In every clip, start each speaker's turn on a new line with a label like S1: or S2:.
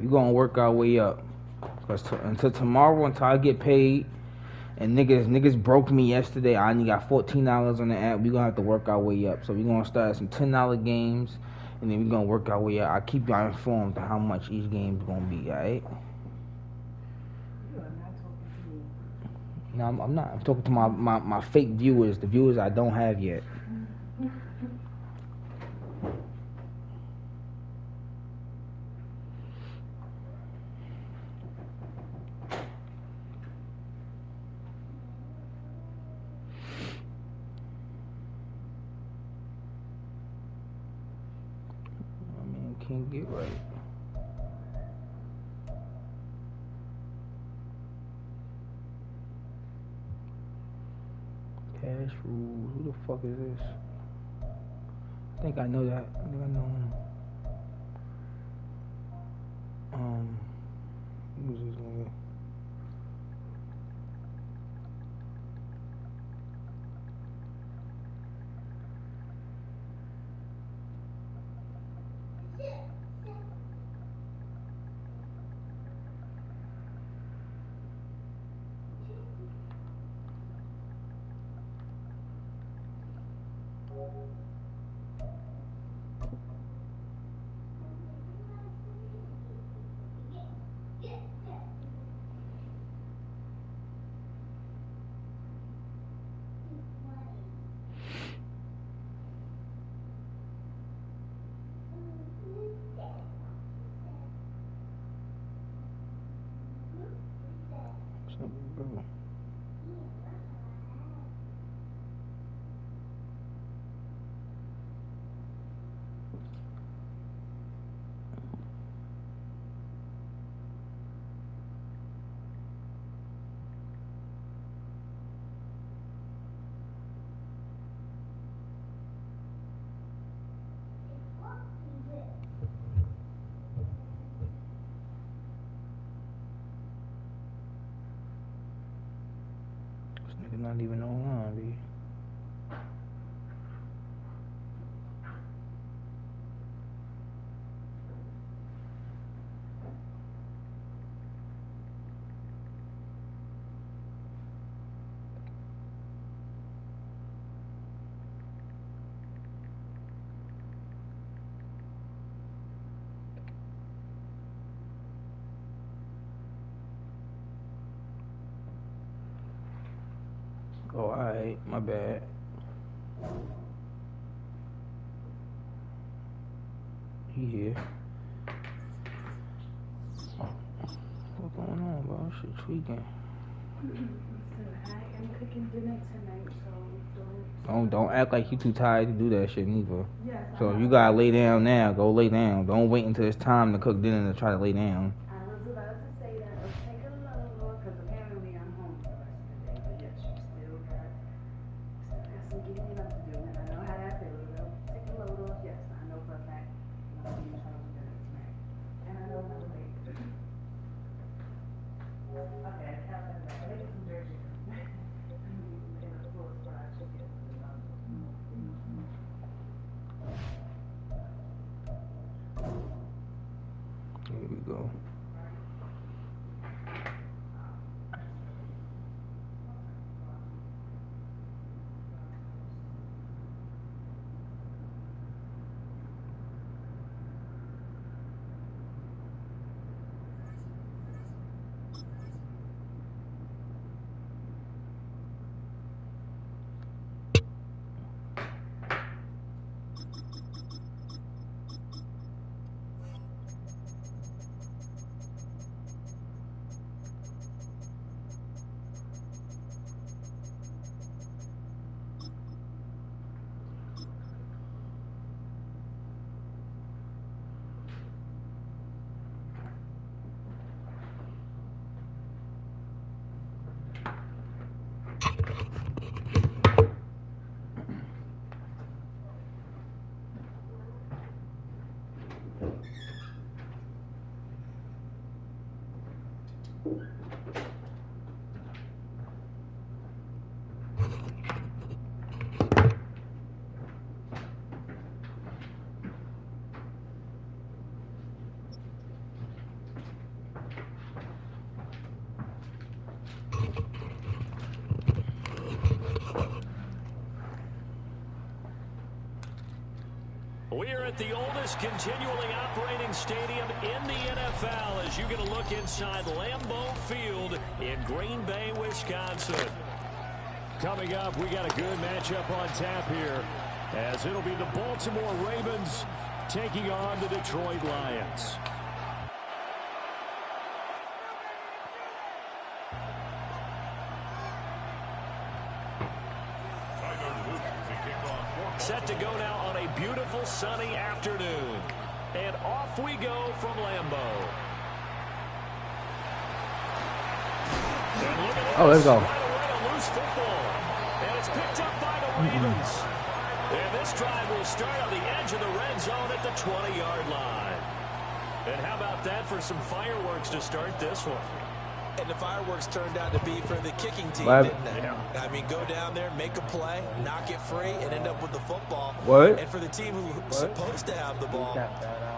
S1: We gonna work our way up. Cause until tomorrow, until I get paid, and niggas broke me yesterday. I only got $14 on the app. We gonna have to work our way up. So we gonna start some $10 games, and then we gonna work our way up. I keep y'all informed of how much each game's gonna be. Alright? No, I'm not. I'm talking to my fake viewers, the viewers I don't have yet. I mean, can't get right. Cash rules. Who the fuck is this? I think I know that. I think I know him. Who's this nigga? Bro. This nigga not even online, B. Oh, alright, my bad. He here. What's going on, bro? Shit tweaking.
S2: I'm cooking dinner tonight, so
S1: Don't act like you too tired to do that shit neither.
S2: Yes,
S1: So if you gotta lay down now, go lay down. Don't wait until it's time to cook dinner to try to lay down.
S2: I was about to say that. Let's take a load off, because apparently I'm home for the rest of the day. But yes, you still got some getting up to do, and I know how that feels. Take a load off, yes. I know for a fact I'm going to be trying to do dinner tonight. And I know how to make it. Okay, I count that back. I think it's some jerk chicken. And of course, fried chicken.
S1: Here we go.
S3: at the oldest continually operating stadium in the NFL as you get a look inside Lambeau Field in Green Bay, Wisconsin. Coming up, we got a good matchup on tap here as it'll be the Baltimore Ravens taking on the Detroit Lions. Set to go now on a beautiful sunny afternoon. And off we go from Lambeau.
S1: Oh, let's go.
S3: Right away, a loose football. And it's picked up by the Ravens. And this drive will start on the edge of the red zone at the 20-yard line. And how about that for some fireworks to start this one?
S4: And the fireworks turned out to be for the kicking team, didn't they?
S3: Yeah.
S4: I mean, go down there, make a play, knock it free, and end up with the football.
S1: What?
S4: And for the team who's supposed to have the ball,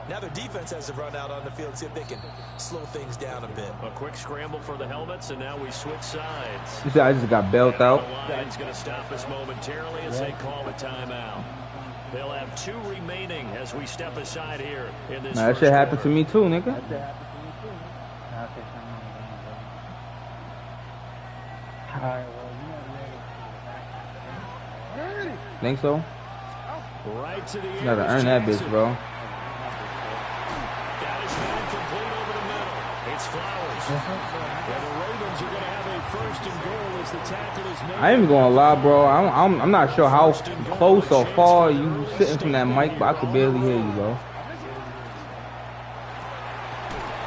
S4: now their defense has to run out on the field and see if they can slow things down a bit.
S3: A quick scramble for the helmets, and now we switch sides.
S1: You see, I just got bailed out.
S3: The Lions going to stop us momentarily as they call a timeout. They'll have 2 remaining as we step aside here in this.
S1: Man, that shit happened to me too, nigga. Think so?
S3: Right to the
S1: You gotta earn that bitch, bro.
S3: Got his man complete over the middle. It's Flowers. And the Ravens are going to have a first and goal as the tackle is made.
S1: I ain't even gonna lie, bro. I'm not sure how close or far you sitting from that mic, but I could barely hear you, bro.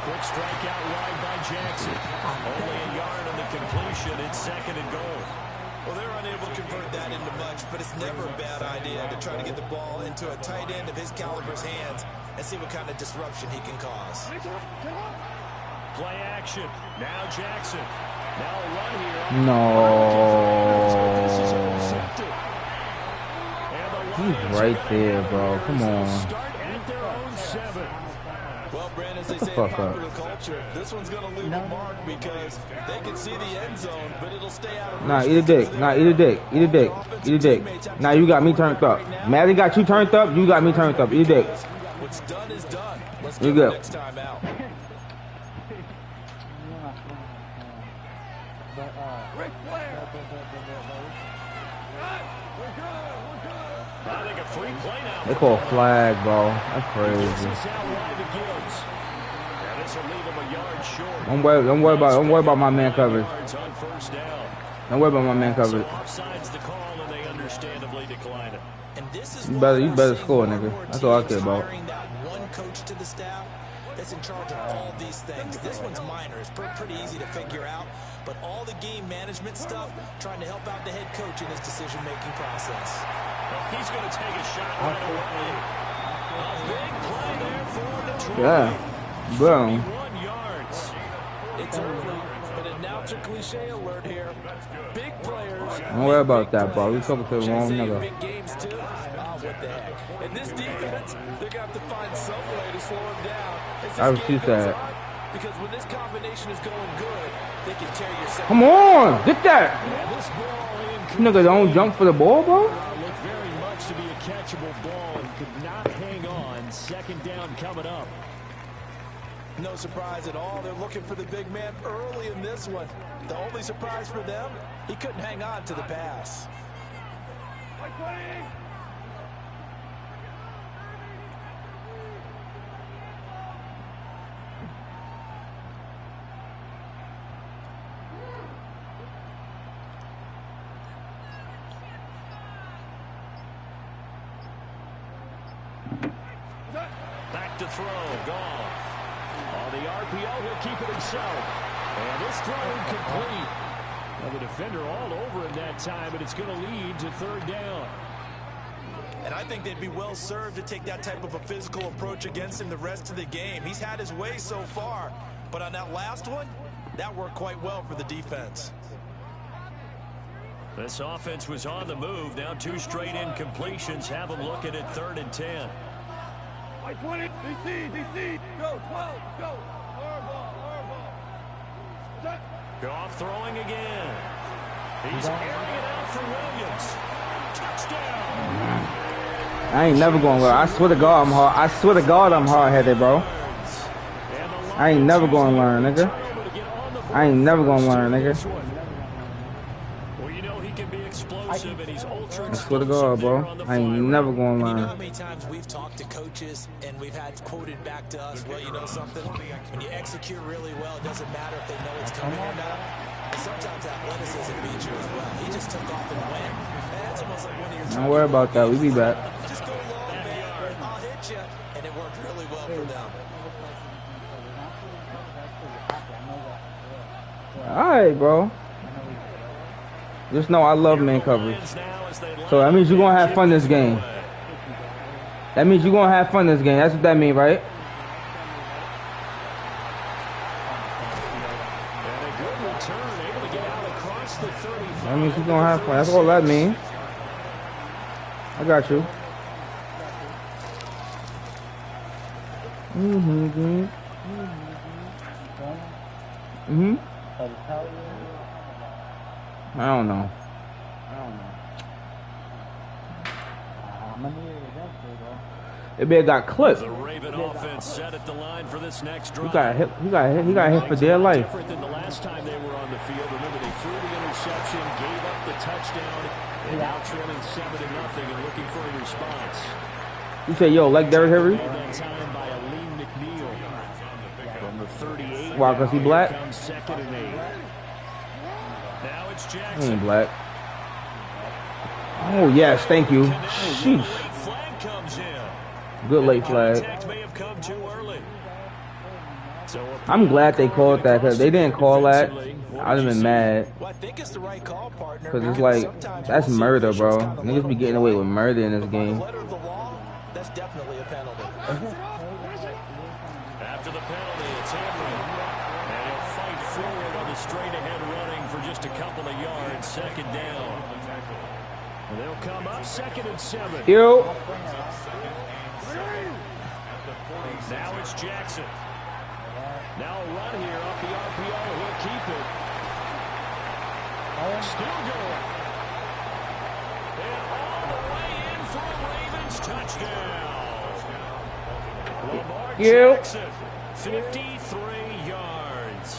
S3: Quick strikeout wide by Jackson. Only a yard on the completion. It's second and goal.
S4: Well, they're unable to convert that into much, but it's never a bad idea to try to get the ball into a tight end of his caliber's hands and see what kind of disruption he can cause.
S3: Play action. Now Jackson. Now a run here.
S1: No.
S3: This is intercepted. And the
S1: He's
S3: Lions
S1: right
S3: are
S1: there,
S3: gonna
S1: bro.
S3: have
S1: Come
S3: runners
S1: on.
S3: that start at their own 7.
S4: Well, Brandon, as they
S1: Shut the
S4: say in
S1: fuck up.
S4: popular culture, this one's going to leave a mark because they can see the end zone, but it'll stay out of
S1: Nah,
S4: reach.
S1: eat a dick. Nah, eat a dick. Eat a dick. Eat a dick. Nah, you got me turned up. Madden got you turned up. You got me turned up. Eat a dick.
S4: What's done is done. Let's
S1: You
S4: go
S1: go.
S4: next time out.
S3: I think a free play now.
S1: They call flag, bro. That's
S3: This
S1: crazy.
S3: is out wide to Gibbs. And this will leave him a yard short.
S1: Don't worry about my man coverage.
S3: Yards on first down.
S1: Don't worry about my man
S3: So
S1: coverage.
S3: offside's the call, and they understandably decline it.
S4: And this is
S1: You
S4: why
S1: better
S4: we're seeing
S1: score,
S4: more and
S1: nigga.
S4: more
S1: That's all I
S4: teams
S1: care about.
S4: hiring that one coach to the staff that's in charge of all these things. This one's minor. It's pretty easy to figure out. But all the game management stuff, trying to help out the head coach in his decision-making process.
S3: He's going to take a shot right away. A big play there for Detroit.
S1: Yeah. Boom.
S3: 1 yards.
S4: It's early, but announcer cliche alert here. Big players.
S1: Don't worry about that, bro. We talking to the wrong nigga.
S4: Big games too. What the heck? And this defense, they're gonna have to find some way to slow him down.
S1: I was too sad.
S4: Because when this combination is going good, they can tear your second.
S1: Come on, get that.
S3: And this ball
S1: Nigga don't jump for the ball, bro.
S3: looked very much to be a catchable ball and could not hang on. Second down coming up.
S4: No surprise at all. They're looking for the big man early in this one. The only surprise for them, he couldn't hang on to the pass.
S3: Back to throw. Goff. On the RPO, he'll keep it himself. And this throw incomplete. Well, the defender all over him that time, and it's going to lead to third down.
S4: And I think they'd be well served to take that type of a physical approach against him the rest of the game. He's had his way so far, but on that last one, that worked quite well for the defense.
S3: This offense was on the move. Now 2 straight incompletions have them looking at 3rd and 10.
S5: Like 20, DC, go, 12, go, hardball.
S3: Goff throwing again. He's airing it out for Williams. Touchdown.
S1: I ain't never going to learn. I swear to God, I'm hard. I swear to God, I'm hard-headed, bro. I ain't never going to learn, nigga. I ain't never going to learn, nigga.
S3: Well, you know he can be explosive, and he's ultra
S1: I swear to God, bro. I ain't never going to
S4: You know
S1: learn.
S4: how many times we've talked to coaches and we've had quoted back to us, well, you know something? When you execute really well, it doesn't matter if they know it's coming or not. And sometimes athleticism beats you as well. He just took off and went. And that's almost like one of your
S1: Don't worry about that. We be back.
S4: just go long, man. I'll hit you. And it worked really well for them.
S1: Alright, bro. Just know I love man coverage. So that means you're going to have fun this game. That means you're going to have fun this game. That's what that means, right? That means you're going to have fun. That's all that means. I got you. I don't know. It better got clipped.
S3: The Raven offense set at the line for this next drive.
S1: He got hit for dear life.
S3: Different than the last time they were on the field. Remember, they threw the interception, gave up the touchdown, and now trailing 7-0 and looking for a response.
S1: You say, yo, like Derrick Henry?
S3: That time by Aleem McNeil from the 38.
S1: Why, because he black?
S3: Comes 2nd and 8. Now it's
S1: He
S3: Jackson.
S1: ain't black. Oh, yes, thank you. Sheesh.
S3: Flag comes in.
S1: Good late flag.
S3: Contact may have come too early. So
S1: I'm glad they called that, because they didn't call that, I'd have been mad.
S4: Well, I think it's the right call, partner.
S1: Because it's like, that's murder, bro. Niggas be getting away with murder in this game.
S4: Letter of the law, that's definitely a penalty.
S3: after the penalty, it's Henry. And he'll fight forward on the straight-ahead running for just a couple of yards. 2nd down. And they'll come up 2nd and 7.
S1: Yo.
S3: Now it's Jackson. Now a run here off the RPO. He'll keep it. Still going. And all the way in for a Ravens touchdown. Lamar Jackson, 53 yards.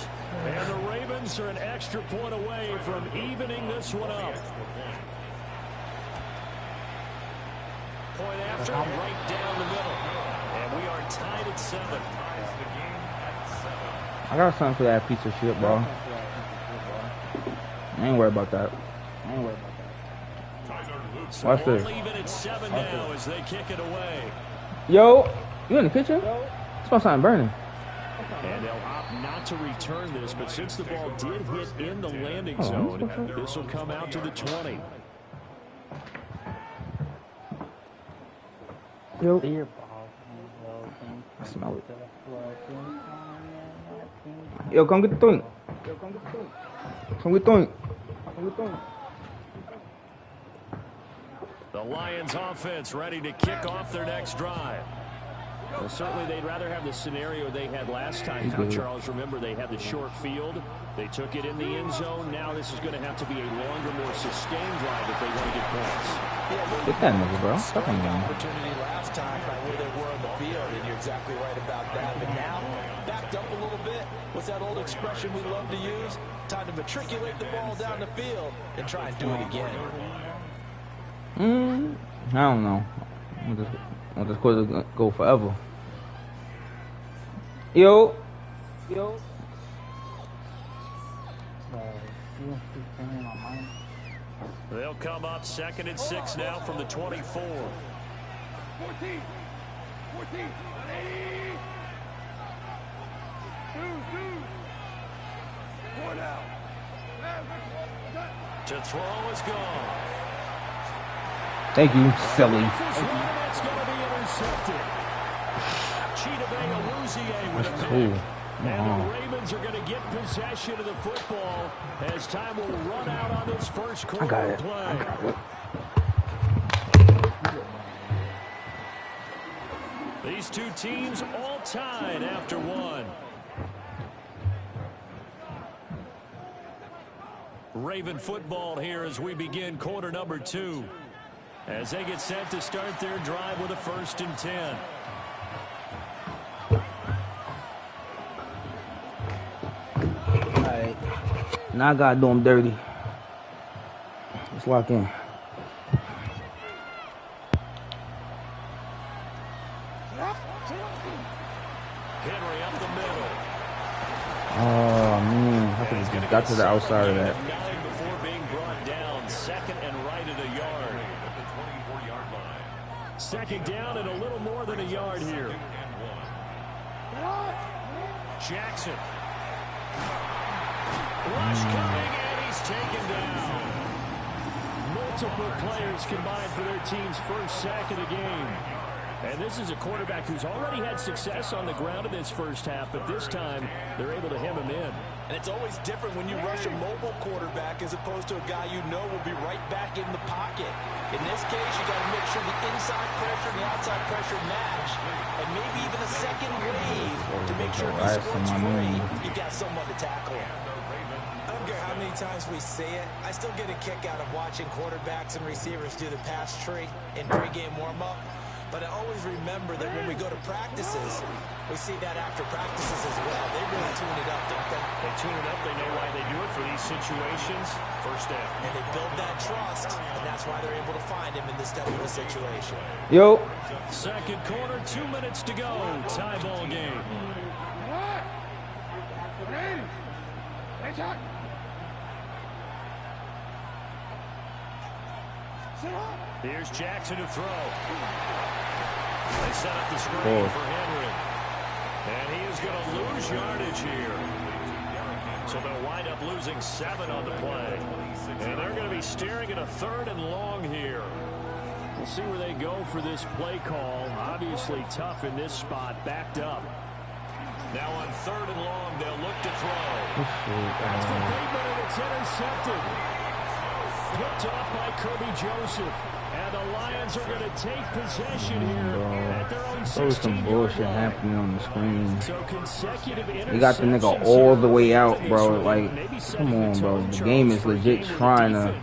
S3: And the Ravens are an extra point away from evening this one up. Point after, right down the middle. And we are tied at 7.
S1: I got something for that piece of shit, bro. I ain't worried about that. Watch this.
S3: Leave it at 7 now as they kick it away.
S1: Yo, you in the kitchen? Smell something burning.
S3: And they'll opt not to return this, but since the ball did hit in the landing zone, this will come out to the 20.
S1: Yo. I smell it. Yo, come get the thing. Come get the thing.
S3: The Lions offense ready to kick off their next drive. Well, certainly they'd rather have the scenario they had last time. Now, Charles, remember they had the short field. They took it in the end zone. Now this is going to have to be a longer, more sustained drive if they want to get points.
S1: Get that nigga, bro. Stop him, man.
S4: Opportunity last time by where they were on the field, and you're exactly right about that. But now, backed up a little bit. What's that old expression we love to use? Time to matriculate the ball down the field and try and do it again.
S1: I don't know. I'll just go forever. Yo.
S3: They'll come up 2nd and 6 now from the 24.
S5: 14. 4 now.
S3: To throw is gone.
S1: Thank you, silly.
S3: That's going to be intercepted.
S1: That's cool.
S3: And the Ravens are going to get possession of the football as time will run out on this first quarter
S1: I got it.
S3: play. These two teams all tied after one. Raven football here as we begin quarter number 2. as they get set to start their drive with a 1st and 10.
S1: All right. Now I got to do them dirty. Let's lock in.
S3: Henry up the middle.
S1: Oh, man. I could have just got to the outside of that.
S3: Before being brought down, 2nd and right at a yard. 2nd down and a little more than a yard here. Jackson. Rush coming, and he's taken down. Multiple players combined for their team's first sack of the game. And this is a quarterback who's already had success on the ground in this first half, but this time they're able to hem him in.
S4: And it's always different when you rush a mobile quarterback as opposed to a guy you know will be right back in the pocket. In this case, you got to make sure the inside pressure and the outside pressure match, and maybe even a second wave to make sure if he squirts free, you got someone to tackle him. I don't care how many times we say it, I still get a kick out of watching quarterbacks and receivers do the pass tree in pregame warm-up. But I always remember that when we go to practices, we see that after practices as well. They really tune it up, don't they?
S3: They tune it up. They know why they do it for these situations. 1st down.
S4: And they build that trust, and that's why they're able to find him in this type of a situation.
S1: Yo.
S3: 2nd quarter, 2 minutes to go. Tie ball game. Here's Jackson to throw. They set up the screen for Henry. And he is going to lose yardage here. So they'll wind up losing 7 on the play. And they're going to be staring at a 3rd and long here. We'll see where they go for this play call. Obviously tough in this spot, backed up. Now on 3rd and long, they'll look to throw. That's for Bateman, and it's intercepted. Picked off by Kirby Joseph. And the Lions are going to take possession here at their own 16-yard line.
S1: There was some bullshit happening on the screen.
S3: So consecutive interceptions.
S1: They got the nigga all the way out, bro. Like, come on, bro. The game is legit trying to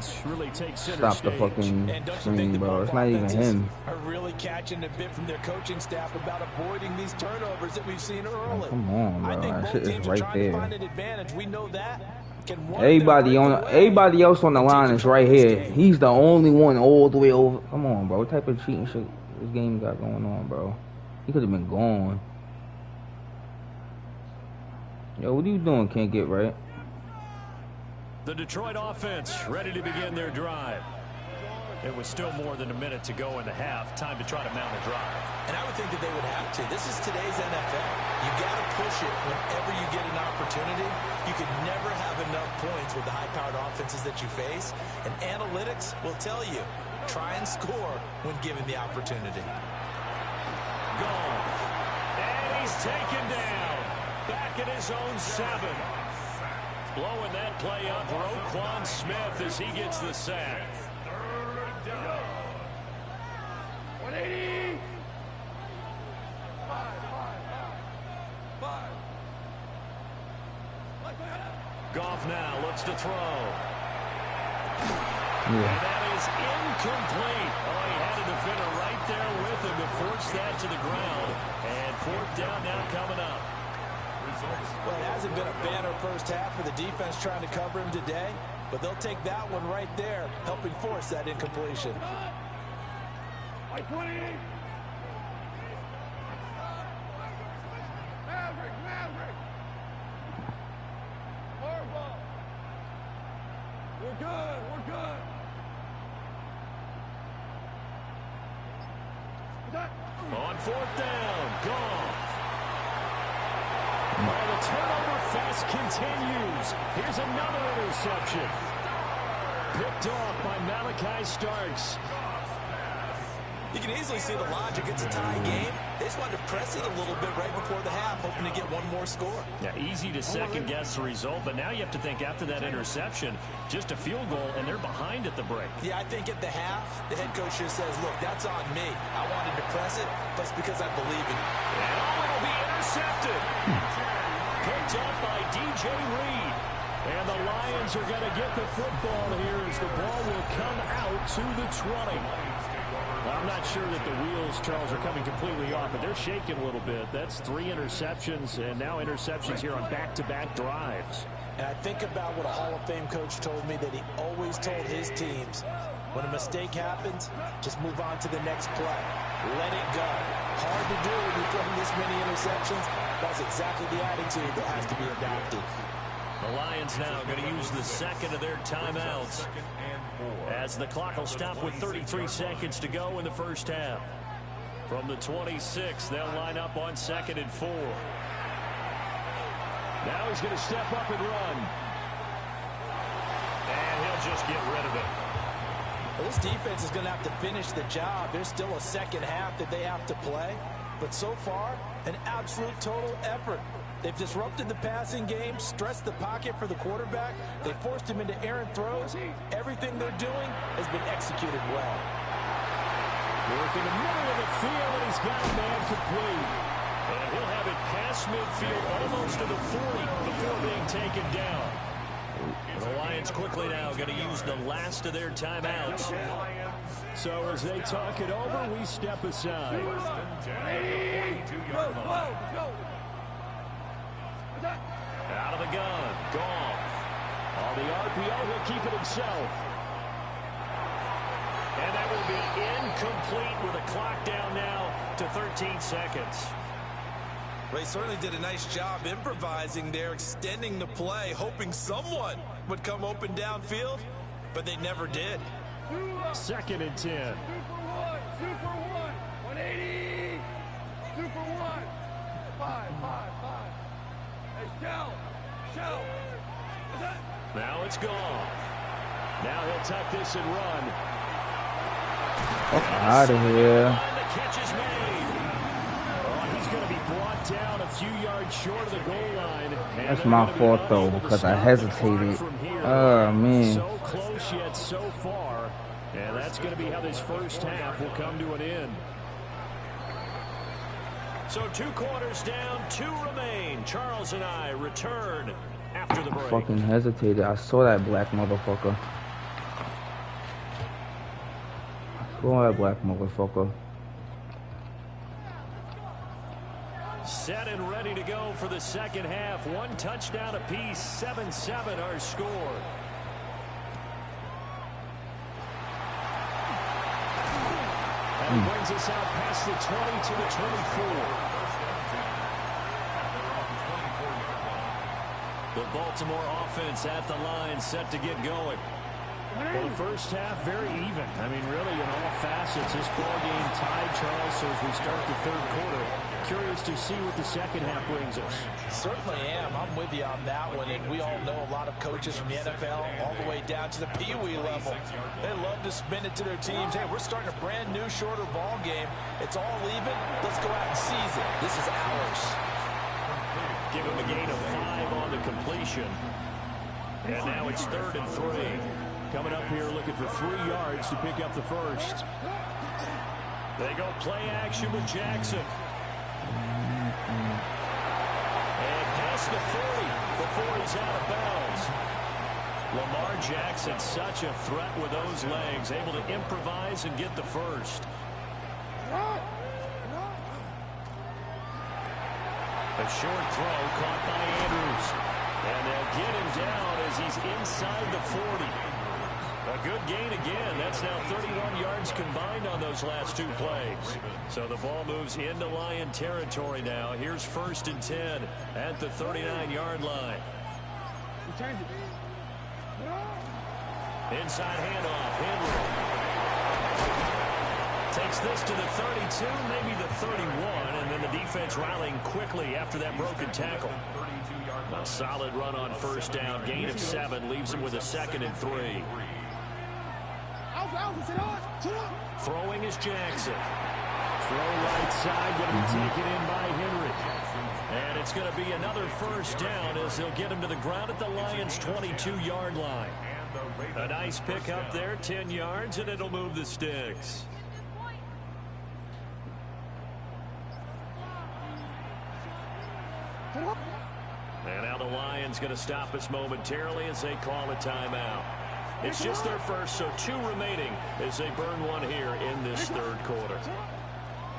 S1: stop the fucking screen, bro. It's not even him.
S4: Are really catching a bit from their coaching staff about avoiding these turnovers that we've seen early.
S1: Come on, bro.
S4: I think
S1: That shit is right
S4: to find
S1: there.
S4: an advantage. We know that.
S1: Everybody else on the line is right here. He's the only one all the way over. Come on, bro. What type of cheating shit this game got going on, bro? He could have been gone. Yo, what are you doing? Can't get right.
S3: The Detroit offense ready to begin their drive. It was still more than a minute to go in the half. Time to try to mount a drive.
S4: And I would think that they would have to. This is today's NFL. You got to push it whenever you get an opportunity. You can never have enough points with the high-powered offenses that you face. And analytics will tell you, try and score when given the opportunity.
S3: Goal. And he's taken down. Back at his own 7. Blowing that play up, Roquan Smith as he gets the sack.
S5: 180.
S3: Goff now looks to throw.
S1: Yeah.
S3: And that is incomplete. Oh, he had a defender right there with him to force that to the ground. And 4th down now coming up.
S4: Well, it hasn't been a banner first half for the defense trying to cover him today, but they'll take that one right there, helping force that incompletion.
S5: 20. Maverick. Horrible. We're good.
S3: On 4th down, Goff. Oh, the turnover fest continues. Here's another interception. Picked off by Malachi Starks.
S4: You can easily see the logic. It's a tie game. They just wanted to press it a little bit right before the half, hoping to get one more score.
S3: Yeah, easy to second-guess the result, but now you have to think after that interception, just a field goal, and they're behind at the break.
S4: Yeah, I think at the half, the head coach just says, look, that's on me. I wanted to press it, but it's because I believe in it.
S3: And it'll be intercepted. Picked up by DJ Reed. And the Lions are going to get the football here as the ball will come out to the 20. Well, I'm not sure that the wheels, Charles, are coming completely off, but they're shaking a little bit. That's 3 interceptions, and now interceptions here on back-to-back drives.
S4: And I think about what a Hall of Fame coach told me that he always told his teams, when a mistake happens, just move on to the next play. Let it go. Hard to do when you throw this many interceptions. That's exactly the attitude that has to be adopted.
S3: The Lions now going to use the second of their timeouts as the clock will stop with 33 seconds to go in the first half. From the 26, they'll line up on 2nd and 4. Now he's going to step up and run. And he'll just get rid of it.
S4: Well, this defense is going to have to finish the job. There's still a second half that they have to play. But so far, an absolute total effort. They've disrupted the passing game, stressed the pocket for the quarterback. They forced him into errant throws. Everything they're doing has been executed well.
S3: Working the middle of the field, and he's got a man complete. And he'll have it past midfield, almost to the 40 before being taken down. The Lions quickly now going to use the last of their timeouts. So as they talk it over, we step aside. Out of the gun, Goff. On the RPO, he'll keep it himself. And that will be incomplete with a clock down now to 13 seconds.
S4: They certainly did a nice job improvising there, extending the play, hoping someone would come open downfield, but they never did.
S3: 2nd and 10.
S5: Super 1, 180. Super 1, 5. Hey, shell.
S3: Now it's gone. Now he'll tuck this and run.
S1: Out of here.
S3: The catch is made. Oh, he's going to be brought down a few yards short of the goal line.
S1: That's my fault, though, because I hesitated. Oh, man.
S3: So close yet so far. And that's going to be how this first half will come to an end. So 2 quarters down, 2 remain. Charles and I return after the break.
S1: Fucking hesitated. I saw that black motherfucker.
S3: Set and ready to go for the second half. 1 touchdown apiece, 7-7 our score. And brings us out past the 20 to the 24. The Baltimore offense at the line, set to get going. Well, the first half, very even. I mean, really, in all facets, this ball game tied, Charles. So as we start the third quarter, curious to see what the second half brings us.
S4: Certainly am. I'm with you on that one. And we all know a lot of coaches from the NFL all the way down to the Pee-wee level. They love to spin it to their teams. Hey, we're starting a brand new, shorter ball game. It's all even. Let's go out and seize it. This is ours.
S3: Give him a gain of 5 on the completion. And now it's 3rd and 3. Coming up here looking for 3 yards to pick up the first. They go play action with Jackson. And past the 40 before he's out of bounds. Lamar Jackson, such a threat with those legs, able to improvise and get the first. A short throw caught by Andrews. And they'll get him down as he's inside the 40. A good gain again. That's now 31 yards combined on those last 2 plays. So the ball moves into Lion territory now. Here's 1st and 10 at the 39-yard line. Inside handoff. Henry takes this to the 32, maybe the 31, and then the defense rallying quickly after that broken tackle. A solid run on 1st down. Gain of 7 leaves him with a 2nd and 3. Throwing is Jackson. Throw right side, going to be taken in by Henry. And it's going to be another 1st down as they'll get him to the ground at the Lions' 22-yard line. A nice pick up there, 10 yards, and it'll move the sticks. And now the Lions going to stop us momentarily as they call a timeout. It's just their first, so 2 remaining as they burn one here in this third quarter.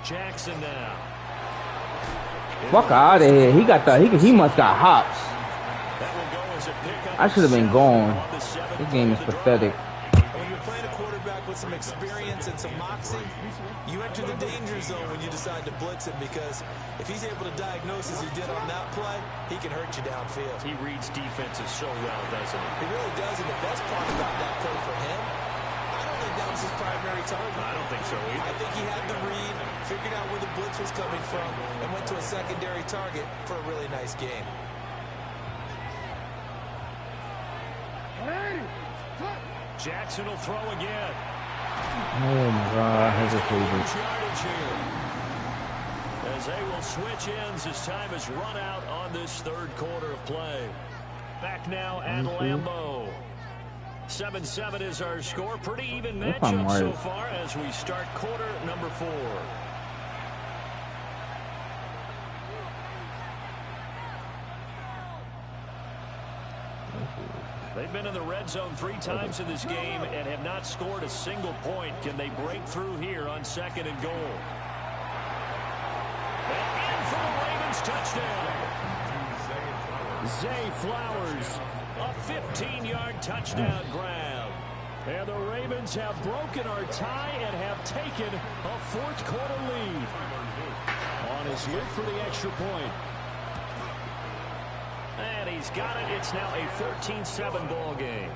S3: Jackson now.
S1: Fuck out of here. He got the he must got hops. I should have been gone. This game is pathetic.
S4: When you're playing a quarterback with some experience and some moxie, you enter the danger zone when you decide to blitz him, because if he's able to diagnose as he did on that play, he can hurt you downfield.
S3: He reads defenses so well, doesn't he?
S4: He really does, and the best part about that play for him, I don't think that was his primary target.
S3: I don't think so either.
S4: I think he had the read, figured out where the blitz was coming from, and went to a secondary target for a really nice game.
S3: Jackson will throw again.
S1: Oh my God, I hesitated.
S3: As they will switch ends as time has run out on this third quarter of play. Back now at Lambeau. 7-7 is our score. Pretty even matchup so far as we start quarter number 4. They've been in the red zone 3 times in this game and have not scored a single point. Can they break through here on 2nd and goal? And in for the Ravens touchdown. Zay Flowers, a 15-yard touchdown grab. And the Ravens have broken our tie and have taken a 4th quarter lead. On his loop for the extra point. And he's got it. It's now a 14-7 ball game.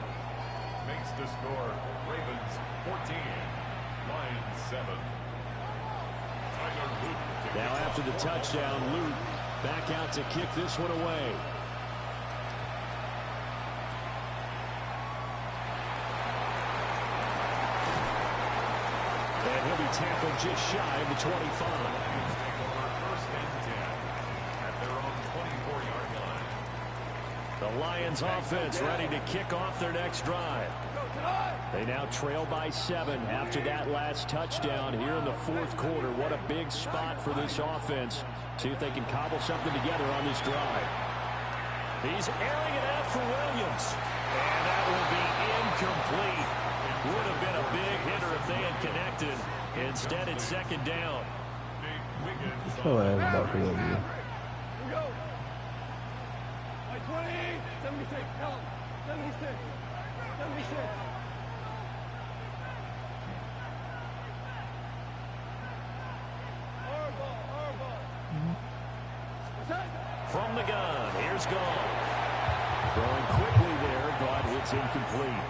S6: Makes the score Ravens 14, Lions 7.
S3: Now after the touchdown, Luke back out to kick this one away. And he'll be tackled just shy of the 25. The Lions offense ready to kick off their next drive. They now trail by 7 after that last touchdown here in the 4th quarter. What a big spot for this offense. See if they can cobble something together on this drive. He's airing it out for Williams. And that will be incomplete. Would have been a big hitter if they had connected. Instead, it's 2nd down.
S1: So about to
S5: 20, 76, tell him. 76, 76.
S3: From the gun, here's Goff. Throwing quickly there, but it's incomplete.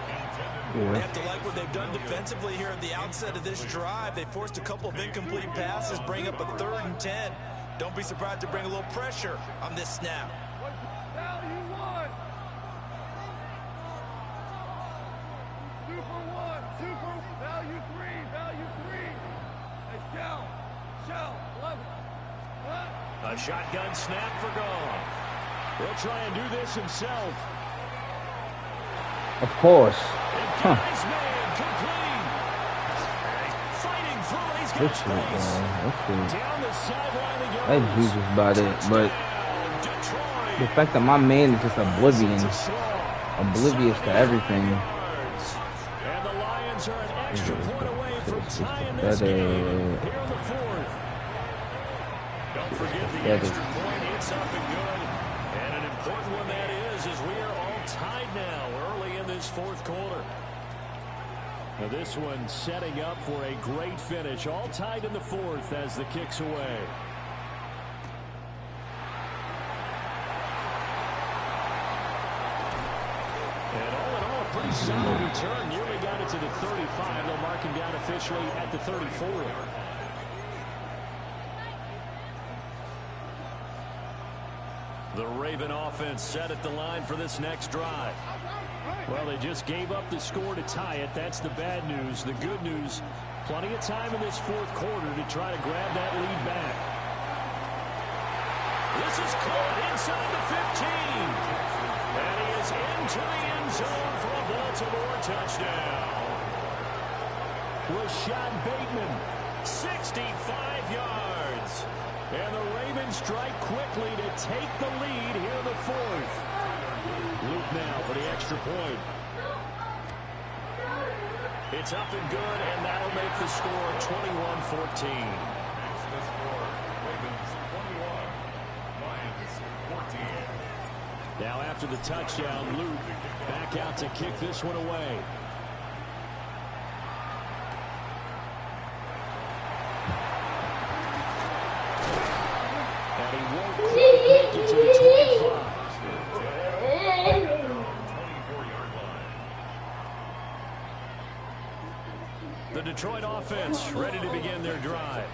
S4: They have to like what they've done defensively here at the outset of this drive. They forced a couple of incomplete passes, bring up a 3rd and 10. Don't be surprised to bring a little pressure on this snap.
S5: Value 1. Super 1. Super value 3. Value 3. Hey, Shell. 11.
S3: A shotgun snap for Goff. He'll try and do this himself.
S1: Of course.
S3: And guy's man complete. Fighting through. He's got space. Down the sideline again.
S1: That's Jesus about it, but the fact that my man is just oblivious to everything.
S3: And the Lions are an extra point away from tying this game here in the 4th. Don't forget the extra point. It's up and good. And an important one that is we are all tied now early in this 4th quarter. Now this one setting up for a great finish. All tied in the 4th as the kick's away. And all in all, a pretty solid return. Nearly got it to the 35. They'll mark him down officially at the 34. The Raven offense set at the line for this next drive. Well, they just gave up the score to tie it. That's the bad news. The good news, plenty of time in this 4th quarter to try to grab that lead back. This is caught inside the 15. And he is into the end zone for a Baltimore touchdown. Rashad Bateman, 65 yards. And the Ravens strike quickly to take the lead here in the 4th. Luke now for the extra point. It's up and good, and that'll make the score 21-14.
S6: Makes the score Ravens 21, Lions 14.
S3: Now after the touchdown, Luke back out to kick this one away. And he won't quite make it to the 25.
S6: 24-yard line.
S3: The Detroit offense ready to begin their drive.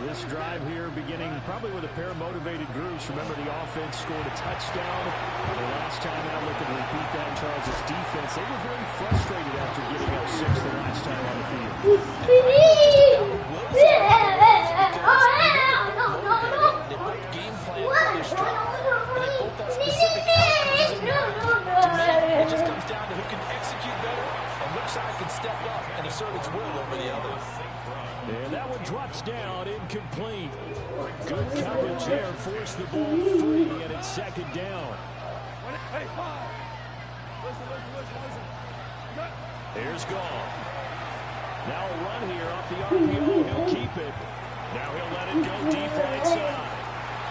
S3: This drive here beginning probably with a pair of motivated groups. Remember, the offense scored a touchdown. The last time out, looking to repeat that, Charles' defense, they were very frustrated after giving up 6 the last time on the field.
S4: Game plan for this drive, and they both have specific outcomes in mind. To me, it just comes down to who can execute better and which side can step up and assert its will over the other.
S3: And that one drops down, incomplete. Good coverage there, forced the ball free, and it's second down.
S5: Hey, listen.
S3: Here's Gall. Now a run here off the RPO. He'll keep it. Now he'll let it go deep right side.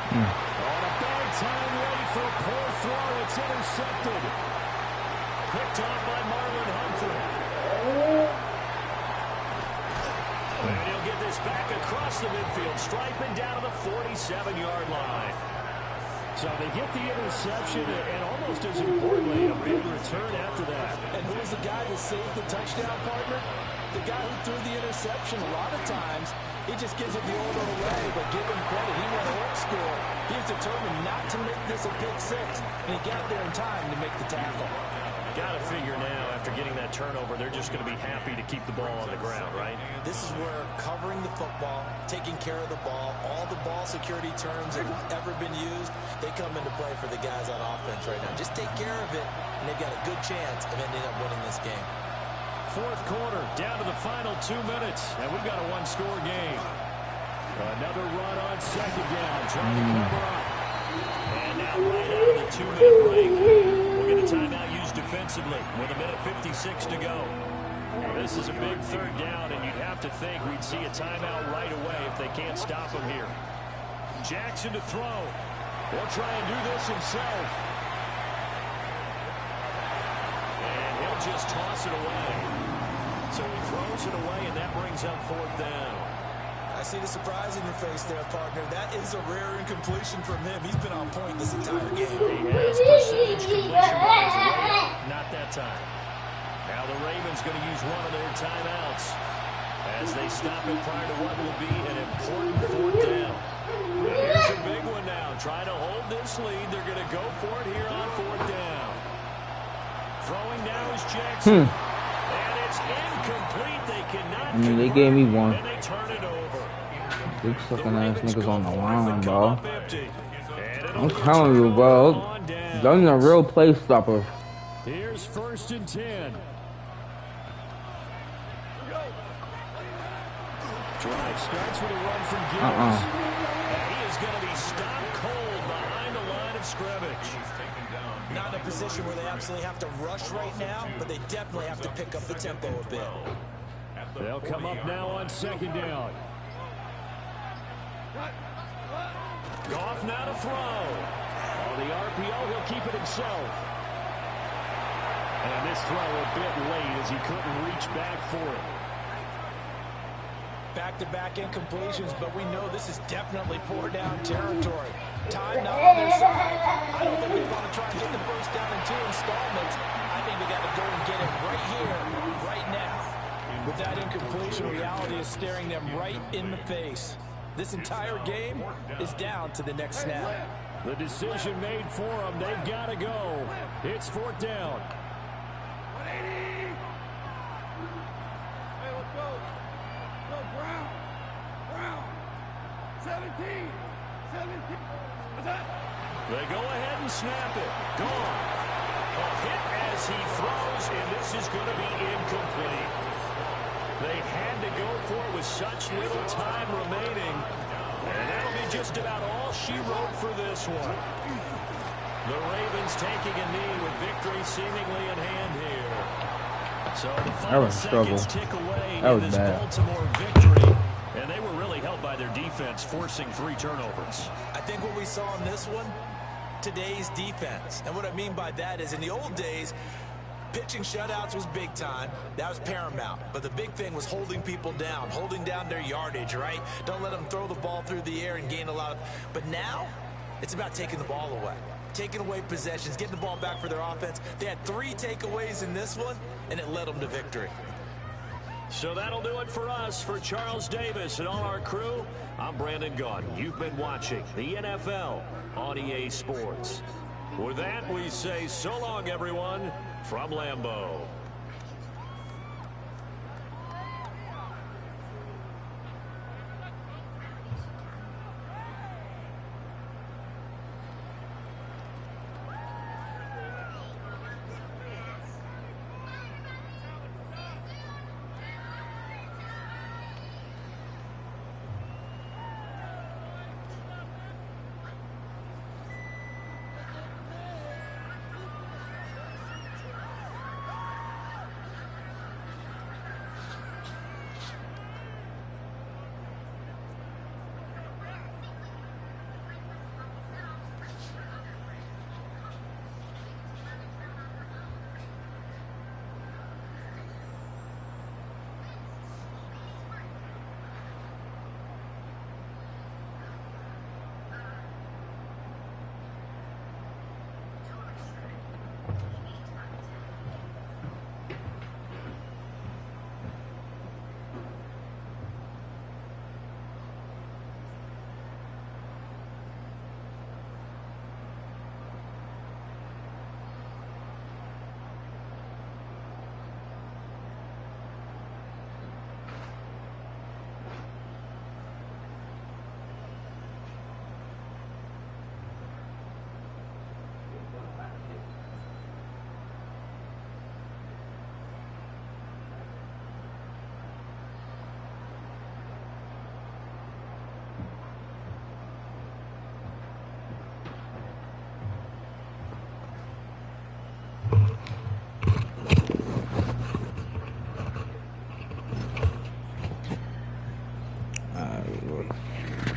S3: On a bad time, ready for a poor throw. It's intercepted. Picked off by Marlon Humphrey. And he'll get this back across the midfield, striping down to the 47-yard line. So they get the interception, and almost as importantly, a big return after that.
S4: And who was the guy that saved the touchdown, partner? The guy who threw the interception. A lot of times, he just gives it the old way, but give him credit. He went old school. He's determined not to make this a pick six, and he got there in time to make the tackle.
S3: Got to figure now, after getting that turnover, they're just going to be happy to keep the ball on the ground, right?
S4: This is where covering the football, taking care of the ball, all the ball security terms that have ever been used, they come into play for the guys on offense right now. Just take care of it, and they've got a good chance of ending up winning this game.
S3: Fourth quarter, down to the final 2 minutes, and we've got a one-score game. Another run on second down, trying to cover up. And now right out of the 2-minute break, we'll get a timeout used defensively with 1:56 to go. This is a big third down, and you'd have to think we'd see a timeout right away if they can't stop him here. Jackson to throw. He'll try and do this himself. And he'll just toss it away. So he throws it away, and that brings up fourth down.
S4: I see the surprise in your face there, partner. That is a rare incompletion from him. He's been on point this entire game.
S3: He has percentage completion. Not that time. Now the Ravens going to use one of their timeouts as they stop it prior to what will be an important fourth down. And here's a big one now. Trying to hold this lead. They're going to go for it here on fourth down. Throwing now is Jackson. And it's incomplete. They cannot.
S1: They gave me one.
S3: And they turn it over.
S1: Big sucking ass niggas on the line, bro. I'm telling you, bro. Those are real play stopper.
S3: Here's 1st and 10. Drive starts with a run from Gibbs. And he is going to be stopped cold behind the line of scrimmage.
S4: Not in a position where they absolutely have to rush right now, but they definitely have to pick up the tempo a bit.
S3: They'll come up now on second down. Goff now to throw. On the RPO, he'll keep it himself. And this throw a bit late as he couldn't reach back for it.
S4: Back-to-back incompletions, but we know this is definitely four-down territory. Time now on their side. I don't think they want to try and get the first down in 2 installments. I think they got to go and get it right here, right now. With that incompletion, reality is staring them right in the face. This entire game is down to the next snap.
S3: The decision made for them. They've got to go. It's fourth down.
S5: 180. Hey, let's go. Go, Brown. Brown. 17. 17. What's that?
S3: They go ahead and snap it. Gone. A hit as he throws, and this is going to be incomplete. They had to go for it with such little time remaining. And that'll be just about all she wrote for this one. The Ravens taking a knee with victory seemingly in hand here. So the
S1: That
S3: final
S1: was a struggle.
S3: seconds tick away
S1: That
S3: in
S1: was
S3: this
S1: bad.
S3: Baltimore victory. And they were really helped by their defense, forcing 3 turnovers.
S4: I think what we saw in this one, today's defense. And what I mean by that is in the old days, pitching shutouts was big time. That was paramount. But the big thing was holding people down, holding down their yardage, right? Don't let them throw the ball through the air and gain a lot of... But now, it's about taking the ball away. Taking away possessions, getting the ball back for their offense. They had 3 takeaways in this one, and it led them to victory.
S3: So that'll do it for us. For Charles Davis and all our crew, I'm Brandon Gaudin. You've been watching the NFL on EA Sports. With that, we say so long, everyone, from Lambeau.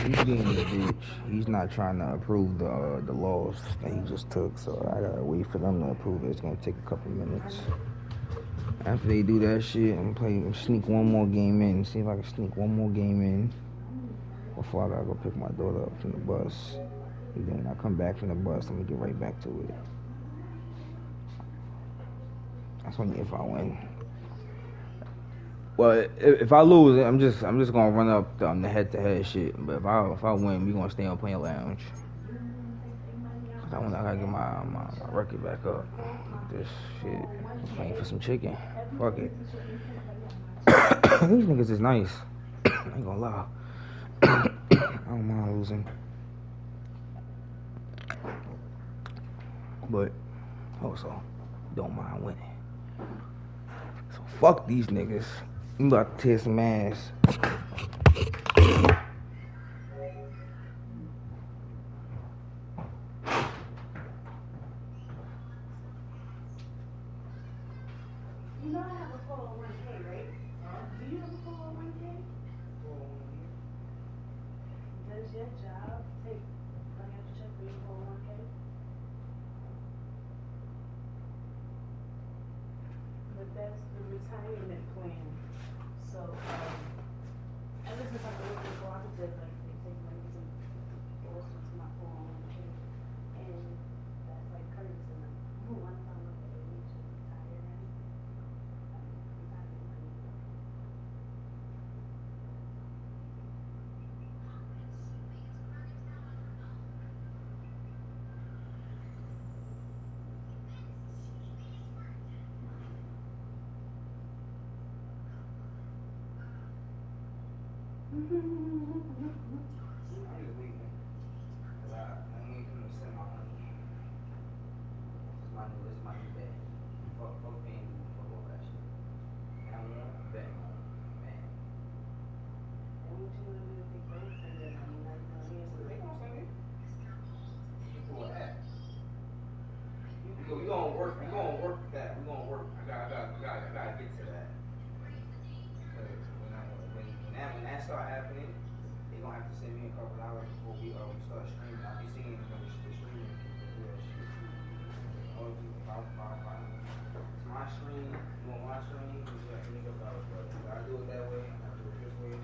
S1: He's getting the bitch. He's not trying to approve the laws that he just took, so I gotta wait for them to approve it. It's gonna take a couple minutes. After they do that shit, I'm gonna sneak one more game in. See if I can sneak one more game in before I gotta go pick my daughter up from the bus. And then when I come back from the bus, I'm gonna get right back to it. That's only if I win. Well, if I lose, I'm just gonna run up on the head-to-head shit. But if I win, we gonna stay on Playing Lounge. I gotta get my record back up. This shit, I'm playing for some chicken. Fuck it. These niggas is nice. I ain't gonna lie. I don't mind losing, but also don't mind winning. So fuck these niggas. I'm about to tear some ass.
S2: You know I have a 401k, right? Do you have a 401k? Does your job take money out your check for your 401k? But that's the retirement plan. So, ever since I've been working cooperative, like they take money from goes into my 401k. And that's like courtesy money. One time I get age to retire and retirement money.
S1: I'm just leaving. Cause I need him to send my money. This is my new day. Fuck paying, fuck all that shit. And I want bet on, man.
S2: And what you gonna do if they don't send their money? Like, you know, here's
S1: They
S2: the
S1: gonna send it. Through an app. We gonna work. We gonna work that. We gonna work. I gotta get to that. Because when that start happening, they gonna have to send me a couple hours before we start streaming. I'll be seeing the streaming people do that shit. It's my stream, you want my stream, you got to think about it, but if I do it that way, I do it this way.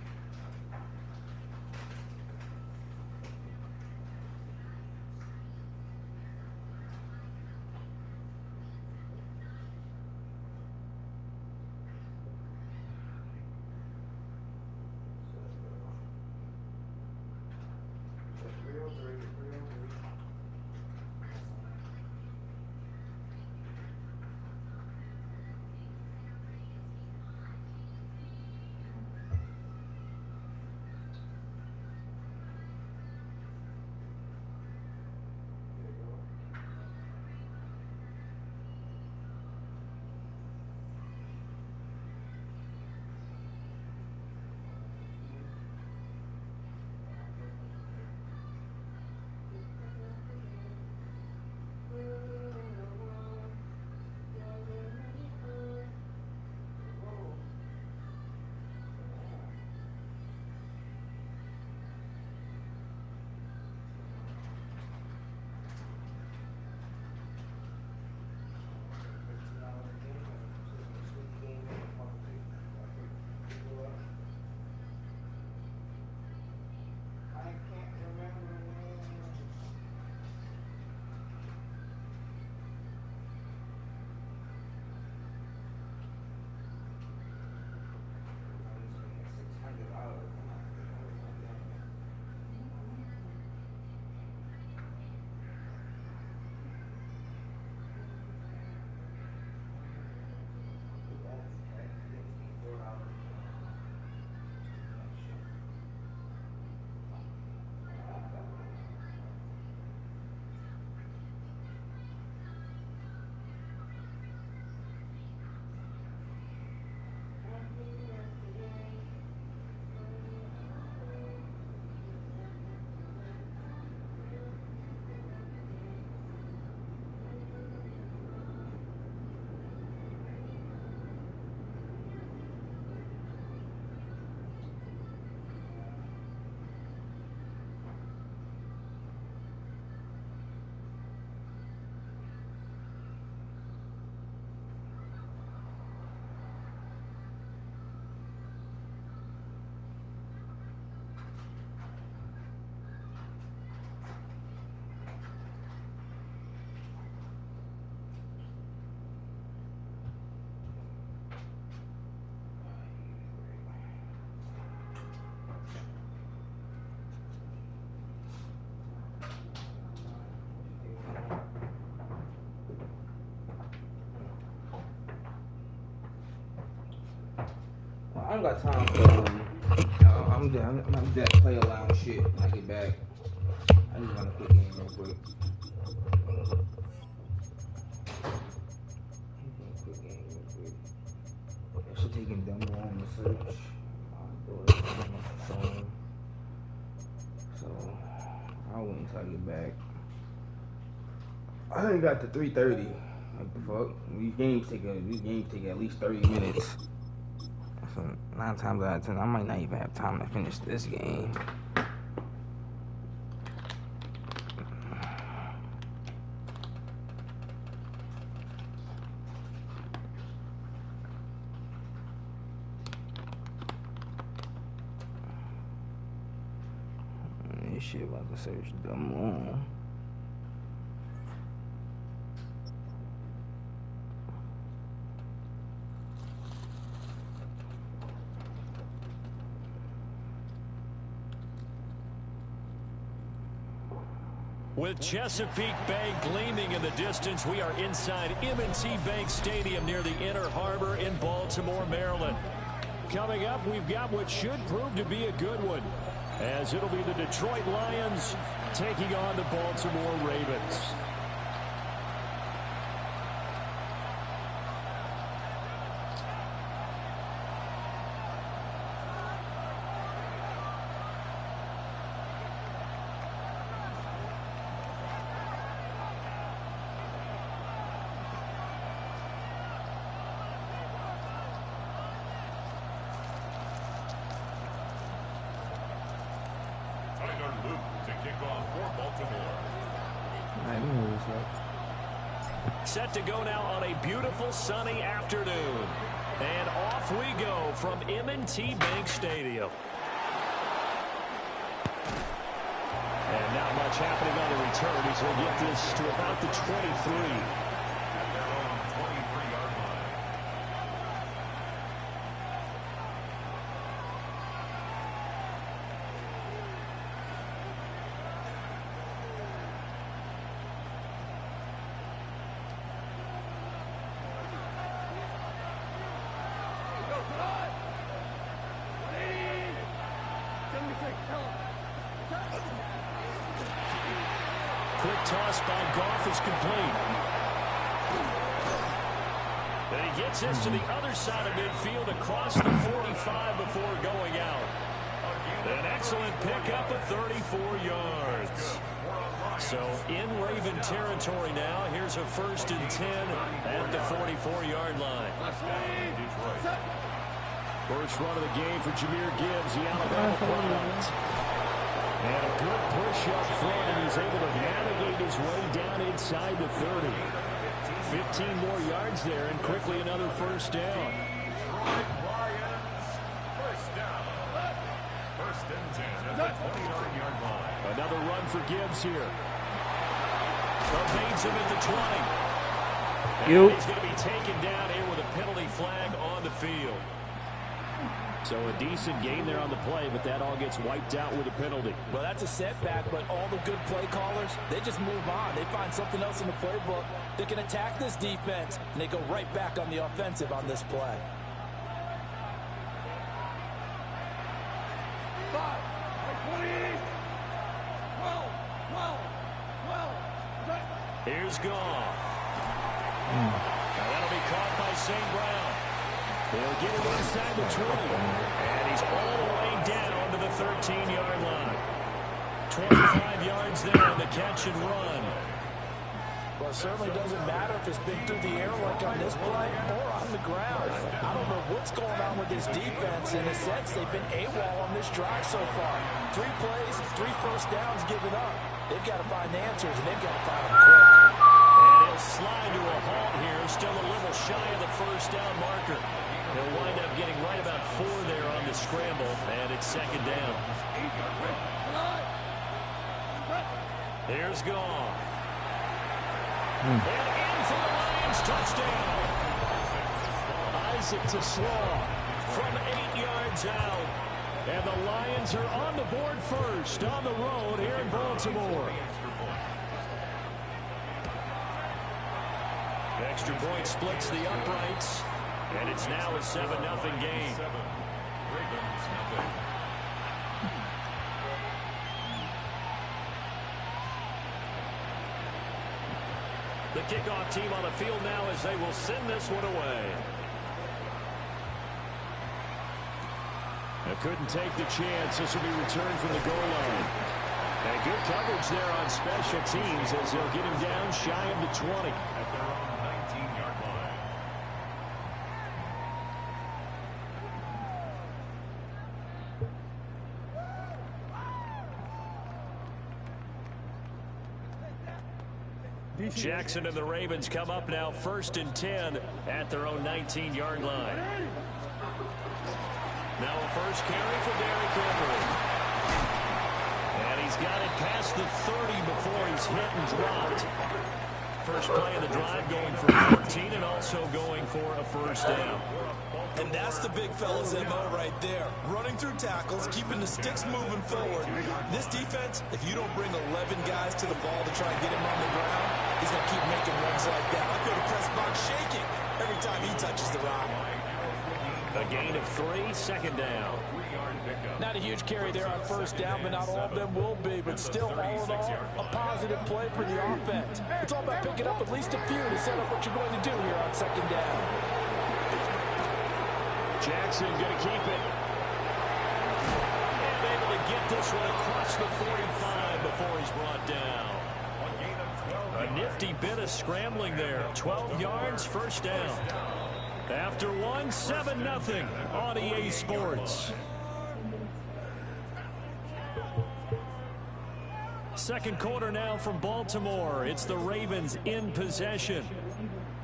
S1: I don't got time for I'm that play around shit when I get back. I just want to quick game real quick. That shit taking dumb long to search. I'll do it on my phone. So I'll wait until I get back. I ain't got to 3:30. What the fuck? These games take at least 30 minutes. So 9 times out of 10, I might not even have time to finish this game. This shit about to search dumb long.
S3: With Chesapeake Bay gleaming in the distance, we are inside M&T Bank Stadium near the Inner Harbor in Baltimore, Maryland. Coming up, we've got what should prove to be a good one, as it'll be the Detroit Lions taking on the Baltimore Ravens. Set to go now on a beautiful sunny afternoon. And off we go from M&T Bank Stadium. And not much happening on the return as we'll get this to about the 23.
S6: At their own 23-yard line.
S5: Go, Todd! 180! 76, tell him.
S3: Quick toss by Goff is complete. And he gets this to the other side of midfield across the 45 before going out. An excellent pickup of 34 yards. So in Raven territory now. Here's a 1st and 10 at the 44-yard line. First run of the game for Jahmyr Gibbs, the Alabama product. And a good push up front, and he's able to navigate his way down inside the 30. 15 more yards there, and quickly another 1st down.
S6: Lions, first down. 1st and 10 at the 29-yard line.
S3: Another run for Gibbs here. Evades him at the 20. And he's going to be taken down here with a penalty flag on the field. So a decent gain there on the play, but that all gets wiped out with a penalty.
S4: Well, that's a setback, but all the good play callers, they just move on. They find something else in the playbook. They can attack this defense, and they go right back on the offensive on this play.
S5: 5, 20, 12, 12, 12.
S3: Here's Goff. Now that'll be caught by St. Brown. He'll get it inside the 20. And he's all the way down to the 13-yard line. 25 yards there on the catch and run.
S4: Well, it certainly doesn't matter if it's been through the air like on this play or on the ground. I don't know what's going on with this defense. In a sense, they've been AWOL on this drive so far. 3 plays, 3 first downs given up. They've got to find answers, and they've got to find them quick.
S3: And he'll slide to a halt here. Still a little shy of the 1st down marker. He'll wind up getting right about 4 there on the scramble, and it's 2nd down. Here's Goff. And in for the Lions touchdown. Isaac to Slaw from 8 yards out. And the Lions are on the board first on the road here in Baltimore. The extra point splits the uprights. And it's now a 7-0 game.
S6: Ravens nothing.
S3: The kickoff team on the field now as they will send this one away. They couldn't take the chance. This will be returned from the goal line. And good coverage there on special teams as they'll get him down shy of the 20.
S6: At their own 19-yard line.
S3: Jackson and the Ravens come up now 1st and 10 at their own 19-yard line. Now a first carry for Derrick Henry. And he's got it past the 30 before he's hit and dropped. First play of the drive going for 14 and also going for a 1st down.
S4: And that's the big fella's MO right there. Running through tackles, keeping the sticks moving forward. This defense, if you don't bring 11 guys to the ball to try and get him on the ground, he's going to keep making runs like that. I go to press box shaking every time he touches the rock.
S3: A gain of 3, 2nd down.
S4: Not a huge carry there on 1st down, but not all of them will be. But still, all in all, a positive play for the offense. It's all about picking up at least a few to set up what you're going to do here on 2nd down.
S3: Jackson going to keep it. And able to get this one across the 45 before he's brought down. A nifty bit of scrambling there. 12 yards, 1st down. After 1, 7-0 on EA Sports. Second quarter now from Baltimore. It's the Ravens in possession.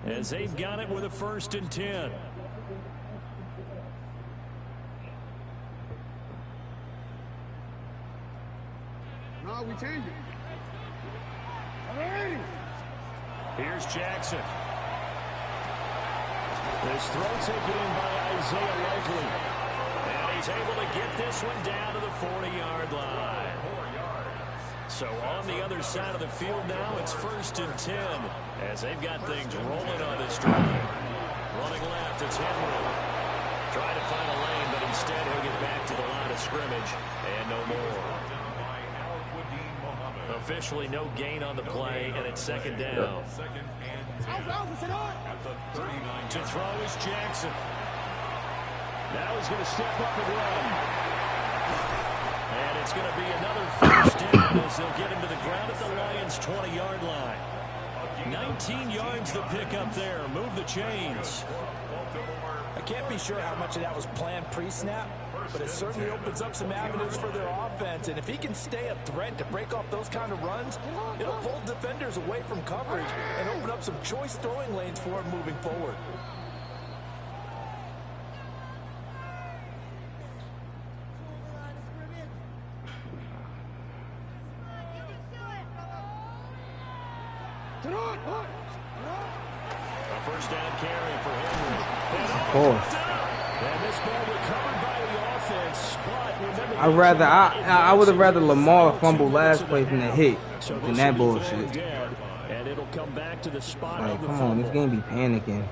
S3: as they've got it with a 1st and 10.
S5: No, we change it. All right.
S3: Here's Jackson. This throw taken in by Isaiah Likely. And he's able to get this one down to the 40-yard line. So on the other side of the field now, it's 1st and 10 as they've got things rolling on this drive. Running left, it's Henry. Trying to find a lane, but instead he'll get back to the line of scrimmage and no more. Officially no gain on the play, and it's 2nd down. To throw is Jackson. Now he's going to step up and run. And it's going to be another 1st down as they'll get him to the ground at the Lions' 20-yard line. 19 yards the pick up there. Move the chains.
S4: I can't be sure how much of that was planned pre-snap, but it certainly opens up some avenues for their offense. And if he can stay a threat to break off those kind of runs, it'll pull defenders away from coverage and open up some choice throwing lanes for him moving forward.
S3: A 1st down carry for Henry.
S1: Of course.
S3: And this ball recovered by the offense. But
S1: I would have rather Lamar fumble last place than a hit than that bullshit.
S3: And it'll come back to the spot.
S1: Like, come on, this game be panicking.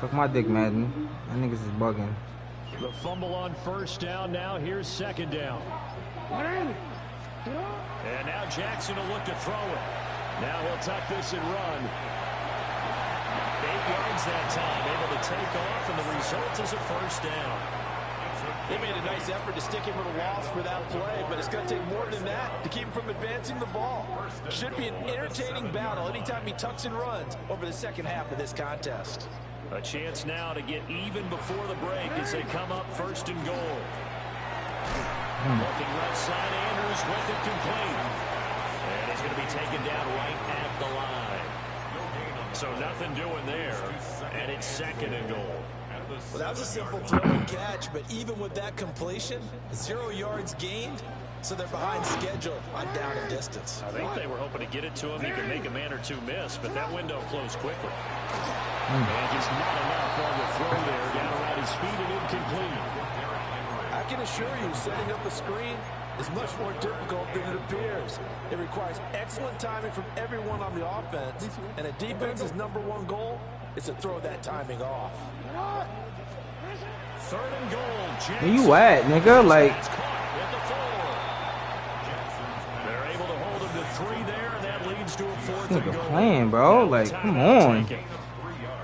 S1: Suck my dick, Madden. That niggas is bugging.
S3: The fumble on 1st down. Now here's 2nd down. And now Jackson will look to throw it. Now he'll tuck this and run. 8 yards that time, able to take off, and the result is a 1st down.
S4: They made a nice effort to stick him with a loss for that play, but it's going to take more than that to keep him from advancing the ball. Should be an entertaining battle anytime he tucks and runs over the 2nd half of this contest.
S3: A chance now to get even before the break as they come up 1st and goal. Looking left side, Andrews with it complete. And he's going to be taken down right at the line. So nothing doing there, and it's 2nd and goal.
S4: Well, that was a simple throw and catch, but even with that completion, 0 yards gained, so they're behind schedule on down and distance.
S3: I think they were hoping to get it to him. He could make a man or two miss, but that window closed quickly. And just not enough on the throw there, down around his feet and incomplete.
S4: I can assure you, setting up a screen is much more difficult than it appears. It requires excellent timing from everyone on the offense, and a defense's #1 goal is to throw that timing off.
S3: 3rd and goal.
S1: Where you at, nigga? Like,
S3: they're able to hold him to 3 there, and that leads to a 4th and
S1: nigga
S3: goal.
S1: playing, bro. Like, come on.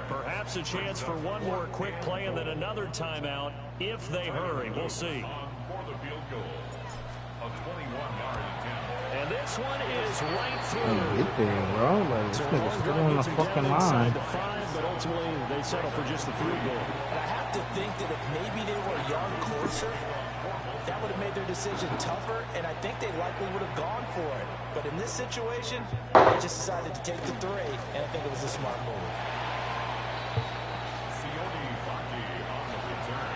S3: Perhaps a chance for one more quick play and then another timeout if they hurry. We'll see.
S6: For the field goal, a 21-yard attempt.
S3: And this one is right through.
S1: Get there, bro. Like, this nigga's still on the fucking line.
S3: The 5, but ultimately they settle for just the 3 goal.
S4: And I have to think that if maybe they were a yard closer, that would have made their decision tougher, and I think they likely would have gone for it. But in this situation, they just decided to take the 3, and I think it was a smart move.
S6: On the return.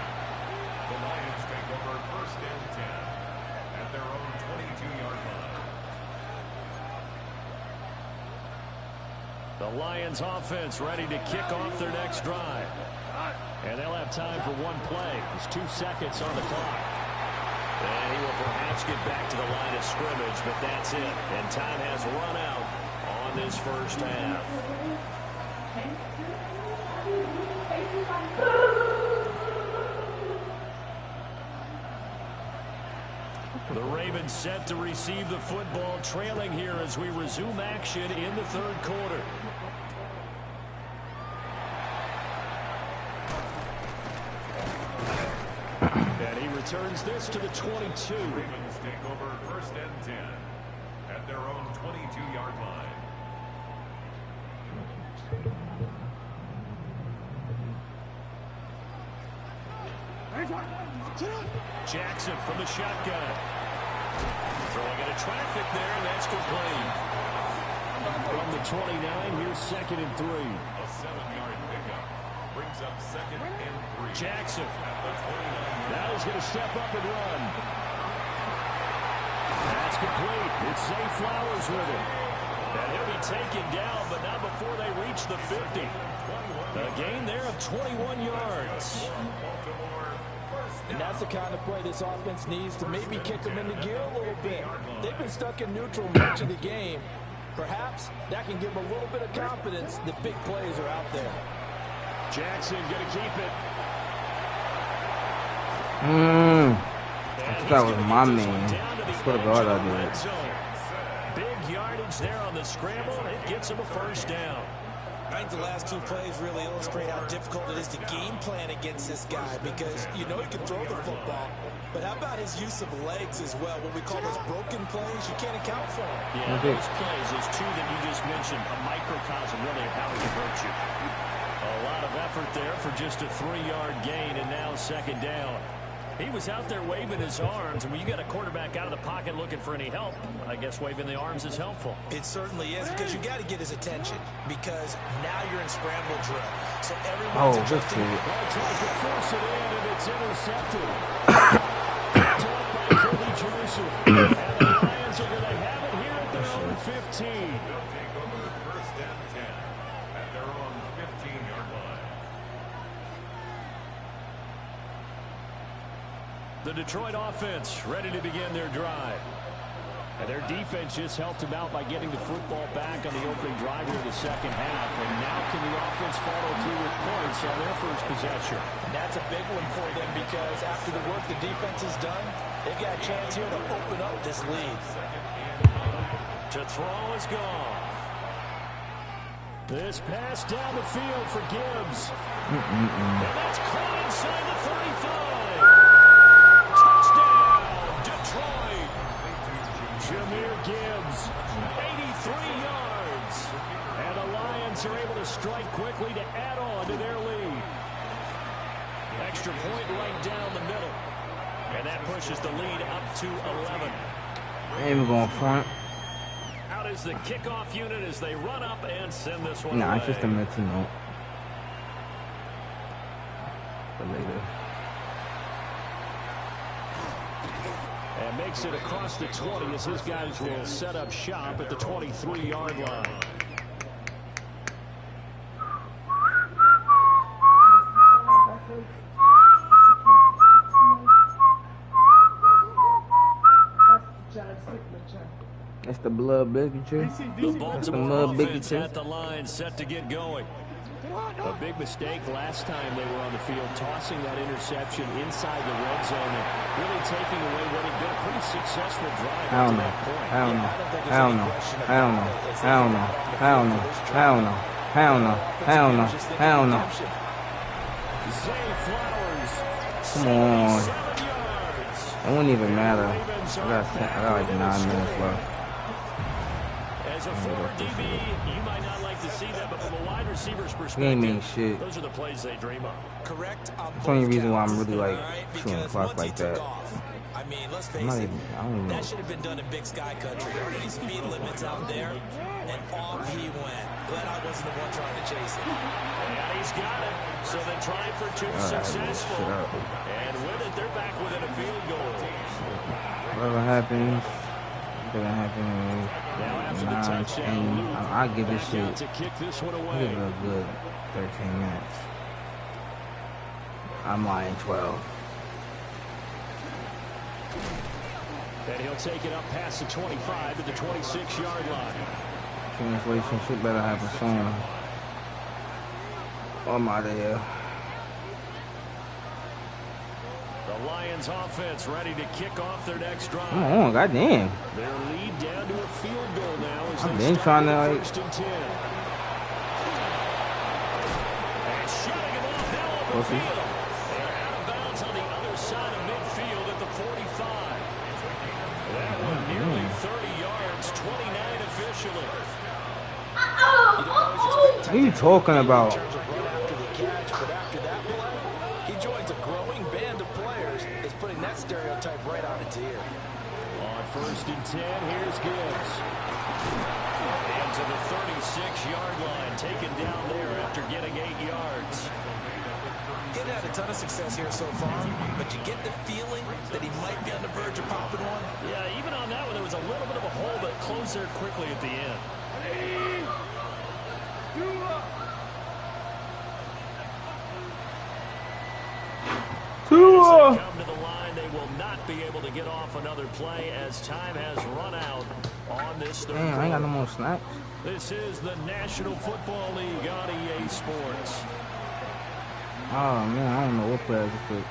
S6: The Lions take over 1st and 10 at their own 22-yard line.
S3: The Lions offense ready to kick off their next drive. And they'll have time for one play. There's 2 seconds on the clock. And he will perhaps get back to the line of scrimmage, but that's it. And time has run out on this 1st half. The Ravens set to receive the football, trailing here as we resume action in the 3rd quarter. And he returns this to the 22.
S6: Ravens take over 1st and 10 at their own 22-yard line.
S3: Jackson from the shotgun. Throwing into traffic there, and that's complete. From the 29, here's 2nd and 3.
S6: A 7-yard pickup brings up 2nd and 3.
S3: Jackson.
S6: At the 29.
S3: Now he's going to step up and run. That's complete. It's Zay Flowers with it. And he'll be taken down, but not before they reach the 50. A gain there of 21 yards.
S4: And that's the kind of play this offense needs to maybe kick them into gear a little bit. They've been stuck in neutral much of the game. Perhaps that can give them a little bit of confidence that big plays are out there.
S3: Jackson going to keep it.
S1: That was my man. I swear to God I did.
S3: Big yardage there on the scramble. It gets him a first down.
S4: I think the last 2 plays really illustrate how difficult it is to game plan against this guy because you know he can throw the football, but how about his use of legs as well? What we call those broken plays, you can't account for them.
S3: Yeah, those plays, those 2 that you just mentioned, a microcosm really of how he can hurt you. A lot of effort there for just a 3-yard gain, and now 2nd down. He was out there waving his arms, and when you got a quarterback out of the pocket looking for any help, I guess waving the arms is helpful.
S4: It certainly is because you got to get his attention because now you're in scramble drill. So everyone's adjusting.
S3: Well, tries to force it in, and it's intercepted. Taught by Cody Johnson. And the Lions are going to have it here at their own 15.
S6: They'll take over 1st and 10 at their own 15-yard line.
S3: The Detroit offense ready to begin their drive. And their defense just helped them out by getting the football back on the opening drive here in the 2nd half. And now can the offense follow through with points on their first possession?
S4: And that's a big one for them because after the work the defense has done, they've got a chance here to open up this lead.
S3: To throw is Goff. This pass down the field for Gibbs. And that's caught inside the 35. Touchdown, Detroit. Jahmyr Gibbs, 83 yards. And the Lions are able to strike quickly to add on to their lead. Extra point right down the middle. And that pushes the lead up to 11.
S1: Ain't even going front.
S3: Out is the kickoff unit as they run up and send this one
S1: Nah,
S3: away.
S1: it's just a mental note. For later.
S3: And makes it across the 20 as his guys will set up shop at the 23-yard line.
S1: That's the blood bigotry.
S3: The Baltimore
S1: mud
S3: offense
S1: bigotry.
S3: at the line set to get going. A big mistake last time they were on the field, tossing that interception inside the red zone and really taking away what had been a pretty successful drive up to that point.
S1: Hell no. Hell no. Hell no. Hell no. Hell no. Hell no. Hell no. Hell no. Hell no.
S3: Zay Flowers.
S1: Come on.
S3: 7 yards.
S1: It wouldn't even matter. I got like 9 minutes left.
S3: As a former DB, you might not like to see that, but from a wide receiver's
S1: He ain't mean
S3: perspective,
S1: shit.
S3: those are the plays they dream of.
S4: Correct on
S1: That's the only
S4: both
S1: reason why I'm
S4: counts,
S1: really like
S4: all right?
S1: chewing the
S4: Because
S1: clock
S4: once he
S1: like
S4: took
S1: that.
S4: off, I mean, let's
S1: I'm
S4: face
S1: not
S4: it,
S1: even, I don't even
S4: that
S1: know.
S4: should have been done in Big Sky Country. There aren't any speed limits out there, and off he went. Glad I wasn't the one trying to chase him.
S3: And he's got it. So they try for 2 successful.
S1: shut up.
S3: And with it, they're back within a field goal.
S1: Whatever happens, it's gonna happen.
S3: Now after the
S1: 9,
S3: touchdown,
S1: 10. I give this
S3: back out
S1: shit.
S3: to kick this one
S1: I
S3: away.
S1: give it a good 13 minutes. I'm lying 12.
S3: And he'll take it up past the 25 to the 26-yard line.
S1: Translation shit better happen soon. I'm out of here.
S3: The Lions offense ready to kick off their next drive.
S1: Come on, goddamn.
S3: Their lead down to a field goal now as
S1: I've
S3: they
S1: been
S3: start
S1: trying to,
S3: with 1st and 10. And shutting him off now over
S1: What's
S3: the
S1: he?
S3: field. They're out of bounds on the other side of midfield at the 45. That one nearly 30 yards, 29 officially.
S1: What are you talking about?
S4: In terms of run after the catch, but after that play, he joins a growing band of players that's putting that stereotype right on its ear.
S3: On 1st and 10, here's Gibbs. And to to the 36-yard line, taken down there after getting 8 yards.
S4: He's had a ton of success here so far, but you get the feeling that he might be on the verge of popping one.
S3: Yeah, even on that one, there was a little bit of a hole, but closed there quickly at the end. As they come to the line, they will not be able to get off another play as time has run out on this third quarter.
S1: I ain't got no more snacks.
S3: This is the National Football League on EA Sports.
S1: Oh man, I don't know what players to pick.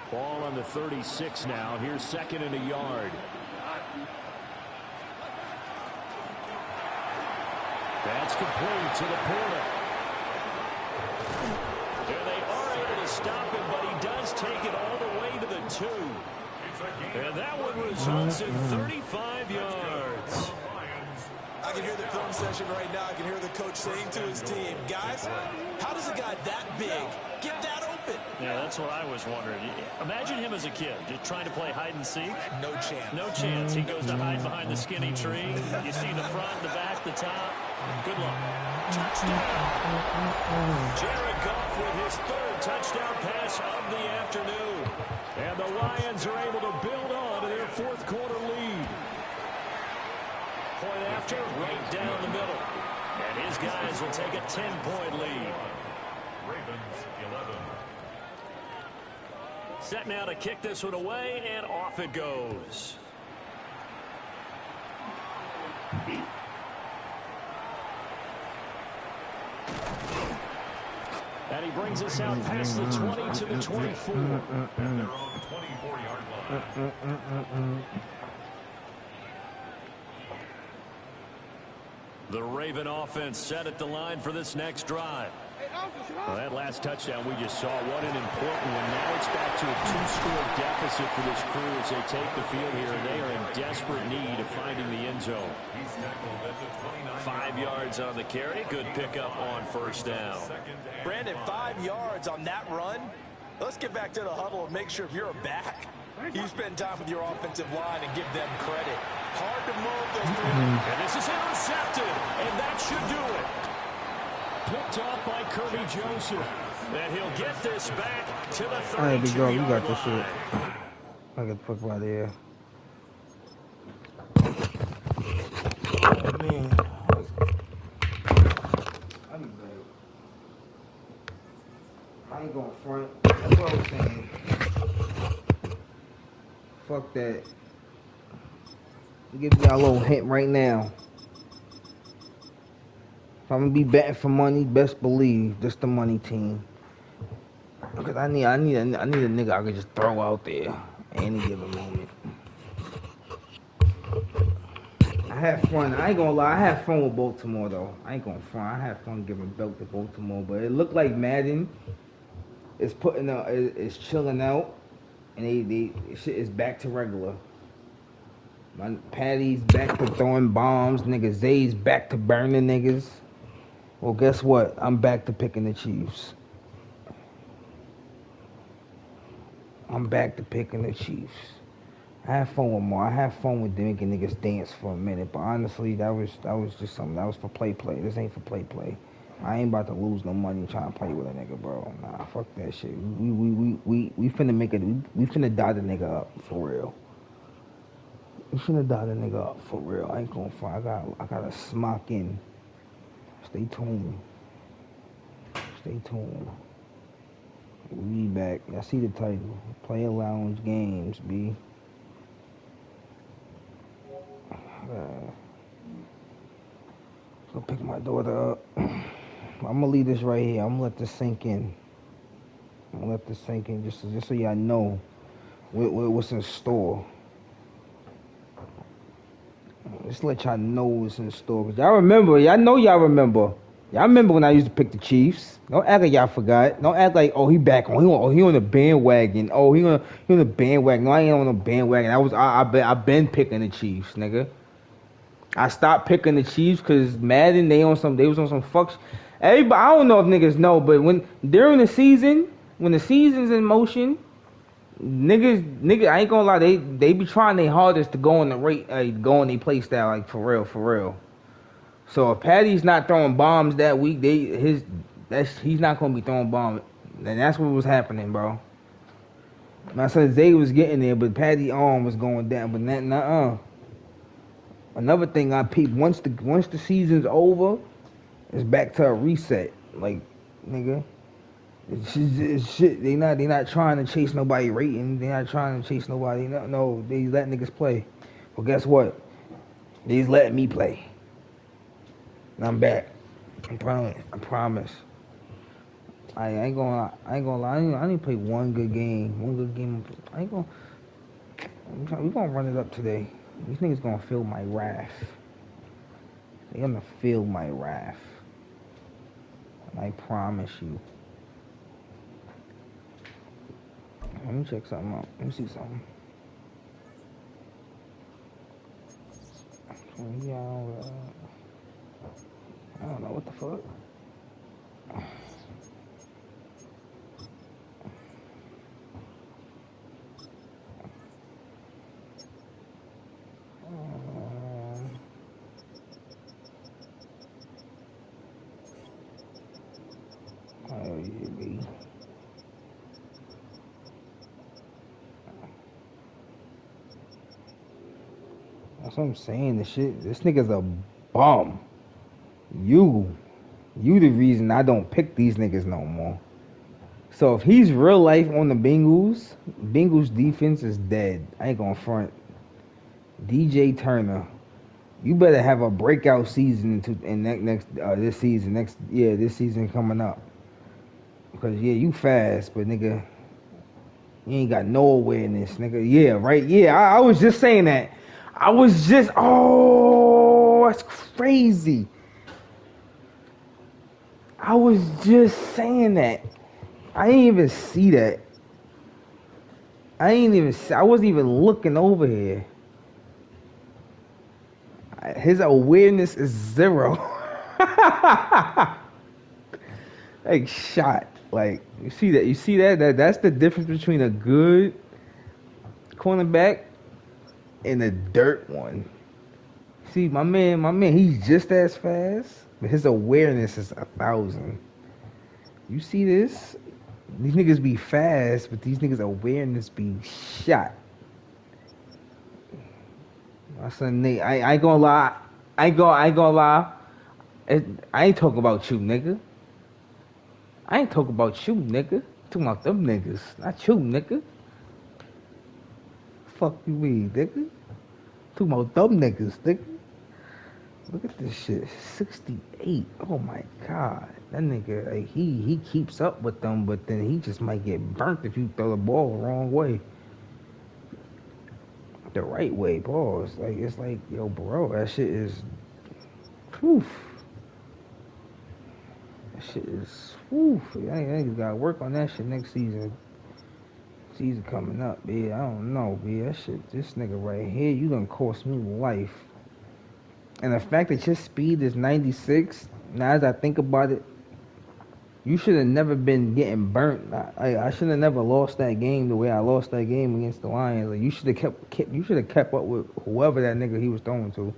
S3: Ball on the 36 now. Here's 2nd and a yard. That's complete to the Porter. And they are able to stop him, but he does take it all the way to the 2. And that one results in 35 yards.
S4: I can hear the film session right now. I can hear the coach saying to his team, guys, how does a guy that big get that open?
S3: Yeah, that's what I was wondering. Imagine him as a kid, just trying to play hide and seek.
S4: No chance.
S3: No chance. He goes to hide behind the skinny tree. You see the front, the back, the top. Good luck. Touchdown. Jared Goff with his 3rd touchdown pass of the afternoon. And the Lions are able to build on to their 4th quarter lead. Point after, right down the middle. And his guys will take a 10-point lead.
S6: Ravens 11.
S3: Set now to kick this one away, and off it goes. And he brings us out past the 20 to the 24.
S6: At their own 24-yard line.
S3: The Raven offense set at the line for this next drive. Well, that last touchdown we just saw, what an important one. Now it's back to a 2-score deficit for this crew as they take the field here, and they are in desperate need of finding the end zone. 5 yards on the carry. Good pickup on 1st down.
S4: Brandon, 5 yards on that run. Let's get back to the huddle and make sure if you're a back, you spend time with your offensive line and give them credit. Hard to move those three.
S3: And this is intercepted, and that should do it. Picked off by Kirby Joseph. And he'll get this back to the 32-yard
S1: You got this
S3: line.
S1: shit. I get the fuck out of here. Oh, man. I ain't going front. That's what I was saying. Fuck that. I'll give y'all a little hint right now. If I'm gonna be betting for money, best believe this the money team. Because I need a nigga I can just throw out there any given moment. I had fun. I ain't gonna lie. I had fun with Baltimore though. I ain't gonna front. I had fun giving belt to Baltimore, but it looked like Madden is is chilling out, and they shit is back to regular. My Patty's back to throwing bombs, nigga. Zay's back to burning niggas. Well, guess what? I'm back to picking the Chiefs. I'm back to picking the Chiefs. I had fun with more. I had fun with making niggas dance for a minute, but honestly, that was just something. That was for play. This ain't for play. I ain't about to lose no money trying to play with a nigga, bro. Nah, fuck that shit. We finna make it. We finna dot the nigga up for real. We finna dot the nigga up for real. I ain't gonna fight. I got a smock in. Stay tuned. We back. I see the title. Player Lounge Games, B. Go pick my daughter up. I'm gonna leave this right here. I'm gonna let this sink in. Just so y'all know what's in store. Just let y'all know what's in store. Cause y'all remember. Y'all remember when I used to pick the Chiefs. Don't act like y'all forgot. Don't act like, oh, he back on. He on the bandwagon. Oh, he on the bandwagon. No, I ain't on the bandwagon. I've been picking the Chiefs, nigga. I stopped picking the Chiefs because Madden, they was on some fuck. Everybody, I don't know if niggas know, but when during the season, when the season's in motion, niggas, I ain't gonna lie, they be trying their hardest to go in the rate, go in their play style, like for real. So if Patty's not throwing bombs that week, he's not gonna be throwing bombs, and that's what was happening, bro. My son Zay was getting there, but Patty arm was going down, but nuh-uh. Another thing I peeped, once the season's over, it's back to a reset. Like, nigga, it's shit. They not trying to chase nobody rating. They not trying to chase nobody. No, they let niggas play. Well, guess what? They just letting me play. And I'm back. I promise. I ain't gonna lie. I need to play one good game. I ain't gonna. We gonna run it up today. These niggas gonna feel my wrath. They gonna feel my wrath. I promise you. Let me check something out. Let me see something. I don't know what the fuck. Oh yeah, baby. That's what I'm saying. This nigga's a bum. You the reason I don't pick these niggas no more. So if he's real life on the Bengals defense is dead. I ain't gonna front. DJ Turner, you better have a breakout season this season coming up. Because yeah, you fast, but nigga, you ain't got no awareness, nigga. Yeah, right. Yeah, I was just saying that. That's crazy. I was just saying that. I didn't even see that. I wasn't even looking over here. His awareness is 0. Like shot. Like you see that? That's the difference between a good cornerback and a dirt one. See, my man, he's just as fast, but his awareness is 1,000. You see this? These niggas be fast, but these niggas' awareness be shot. My son Nate, I ain't gonna lie. I ain't gonna lie. I ain't talking about you, nigga. I ain't talking about you, nigga. I'm talking about them niggas, not you, nigga. Fuck you mean, nigga? Talking about them niggas, nigga. Look at this shit. 68. Oh my god. That nigga, like, he keeps up with them, but then he just might get burnt if you throw the ball the wrong way. The right way, pause. Like, it's like, yo, bro, that shit is. Whew. That shit is. Whew. I think gotta work on that shit next season. Season coming up, man. I don't know, man. That shit, this nigga right here, you done cost me life. And the fact that your speed is 96, now as I think about it, you should have never been getting burnt. I should have never lost that game the way I lost that game against the Lions. Like, you should have kept up with whoever that nigga he was throwing to.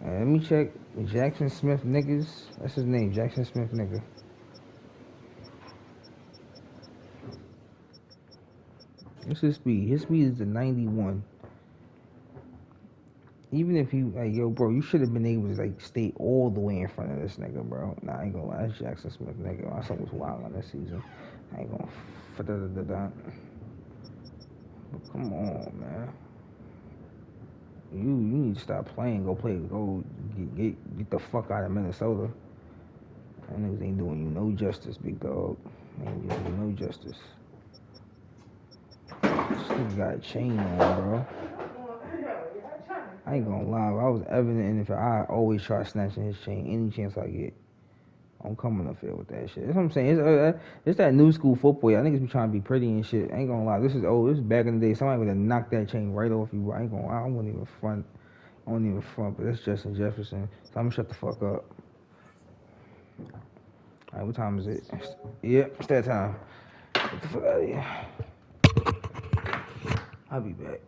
S1: Let me check Jackson Smith niggas. That's his name, Jackson Smith nigga. What's his speed? His speed is a 91. Even if you, like, yo, bro, you should have been able to, like, stay all the way in front of this nigga, bro. Nah, I ain't gonna lie, that's Jackson Smith, nigga. My son was wild on this season. I ain't gonna But come on, man. You need to stop playing. Go get the fuck out of Minnesota. That niggas ain't doing you no justice, big dog. Ain't doing you no justice. This nigga got a chain on, bro. I ain't gonna lie, if I was ever in the NFL, I always try snatching his chain any chance I get. I'm coming to field with that shit. That's what I'm saying. It's that new school football. Y'all niggas be trying to be pretty and shit. I ain't gonna lie. This is back in the day. Somebody would have knocked that chain right off you. I ain't gonna lie. I wouldn't even front. But that's Justin Jefferson. So I'm gonna shut the fuck up. All right, what time is it? Yep, it's that time. Get the fuck out of here. I'll be back.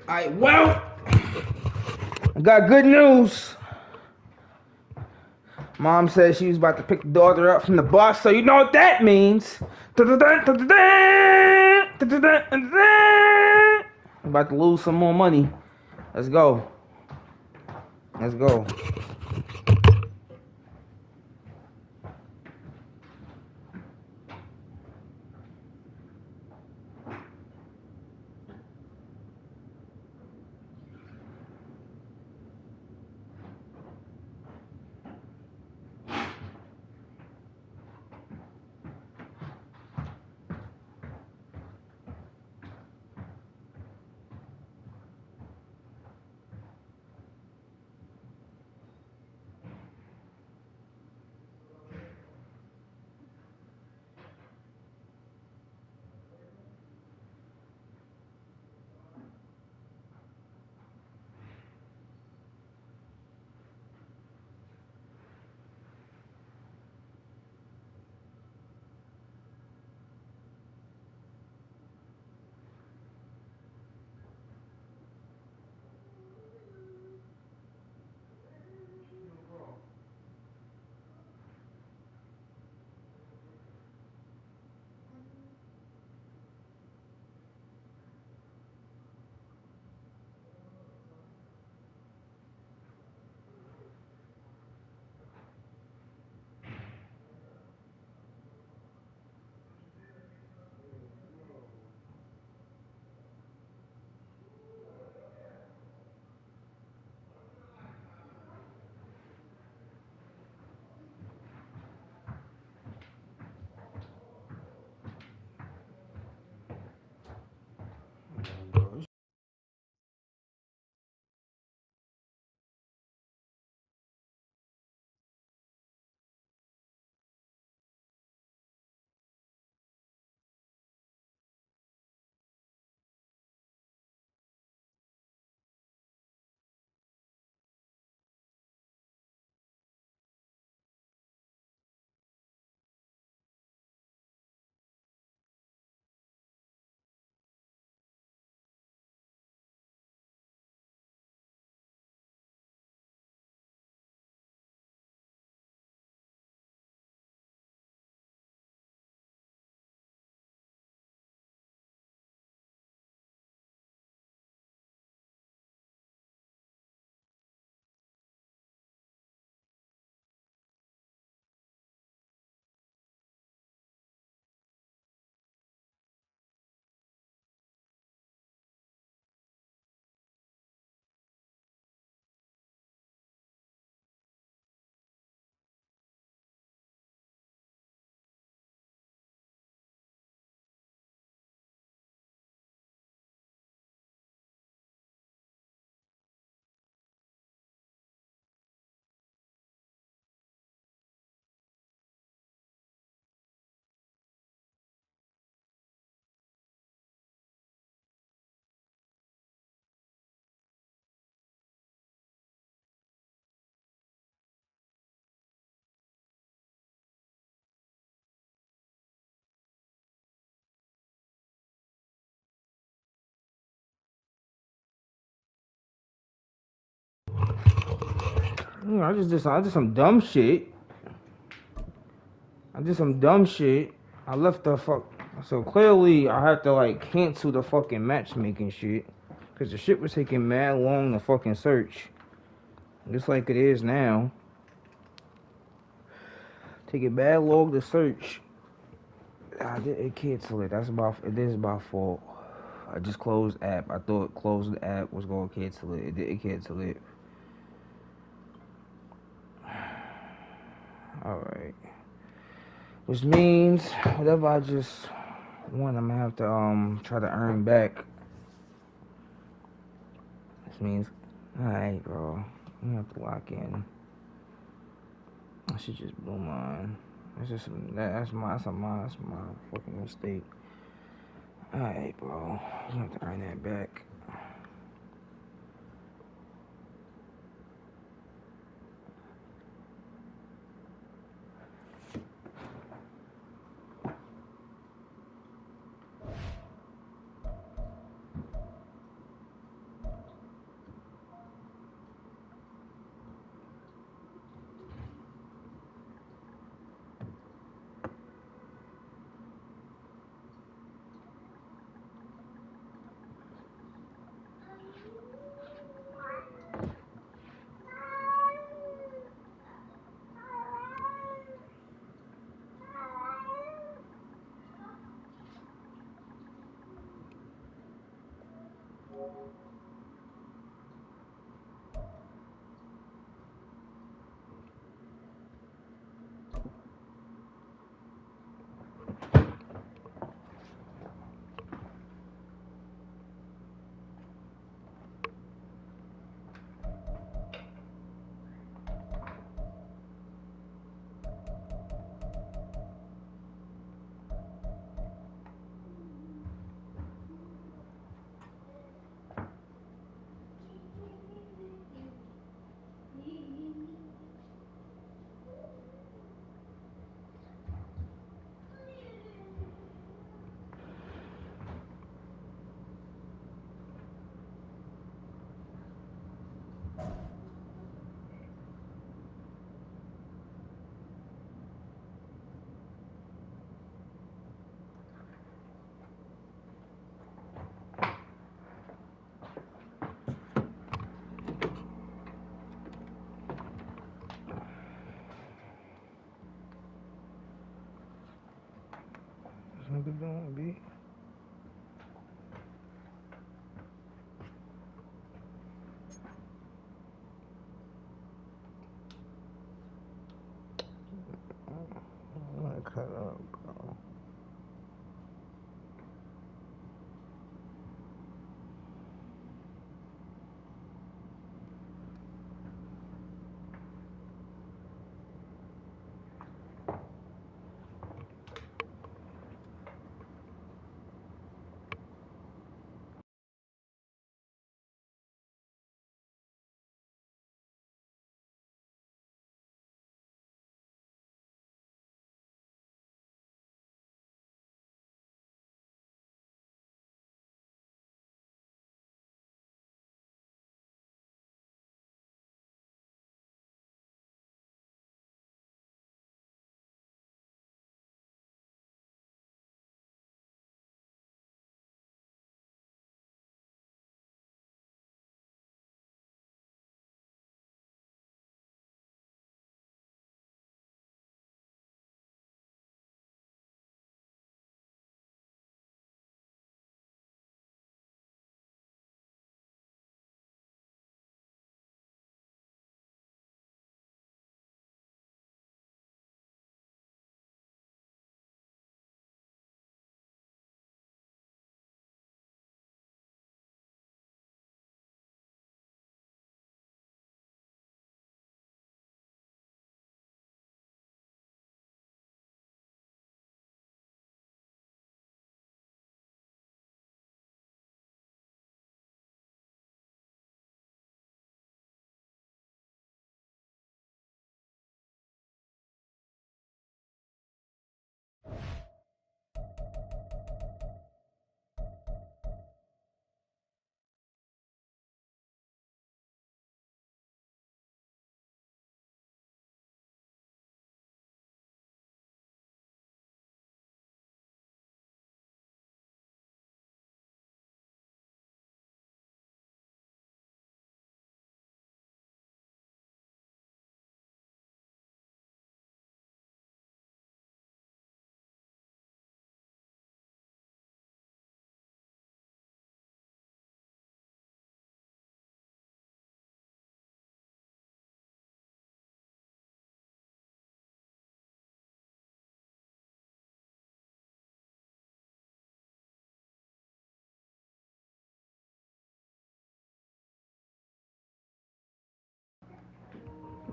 S1: All right, well, I got good news. Mom said she was about to pick the daughter up from the bus, so you know what that means. I'm about to lose some more money. Let's go. Let's go. I just did some dumb shit. I did some dumb shit. I left the fuck. So clearly, I had to like cancel the fucking matchmaking shit. Cause the shit was taking mad long to fucking search. Just like it is now. Taking bad long to search. I didn't cancel it. It is my fault. I just closed the app. I thought closing the app was gonna cancel it. It didn't cancel it. Alright. Which means whatever I just won, I'm gonna have to try to earn back. This means alright, bro. I'm gonna have to lock in. I should just blow mine. That's my fucking mistake. Alright, bro. I'm gonna have to earn that back. What nigga doing, B? I'm gonna cut up, bro.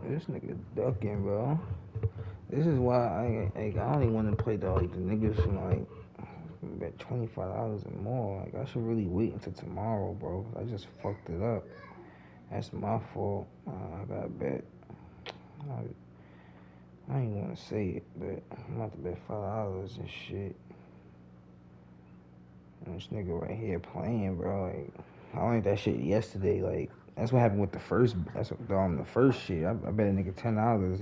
S1: This nigga ducking, bro. This is why I only want to play the niggas from like bet $25 and more. Like I should really wait until tomorrow, bro. I just fucked it up. That's my fault. I gotta bet. I ain't want to say it, but I'm about to bet $5 and shit. And this nigga right here playing, bro. Like I learned that shit yesterday. Like that's what happened with the first. That's what the first shit. I bet a nigga $10.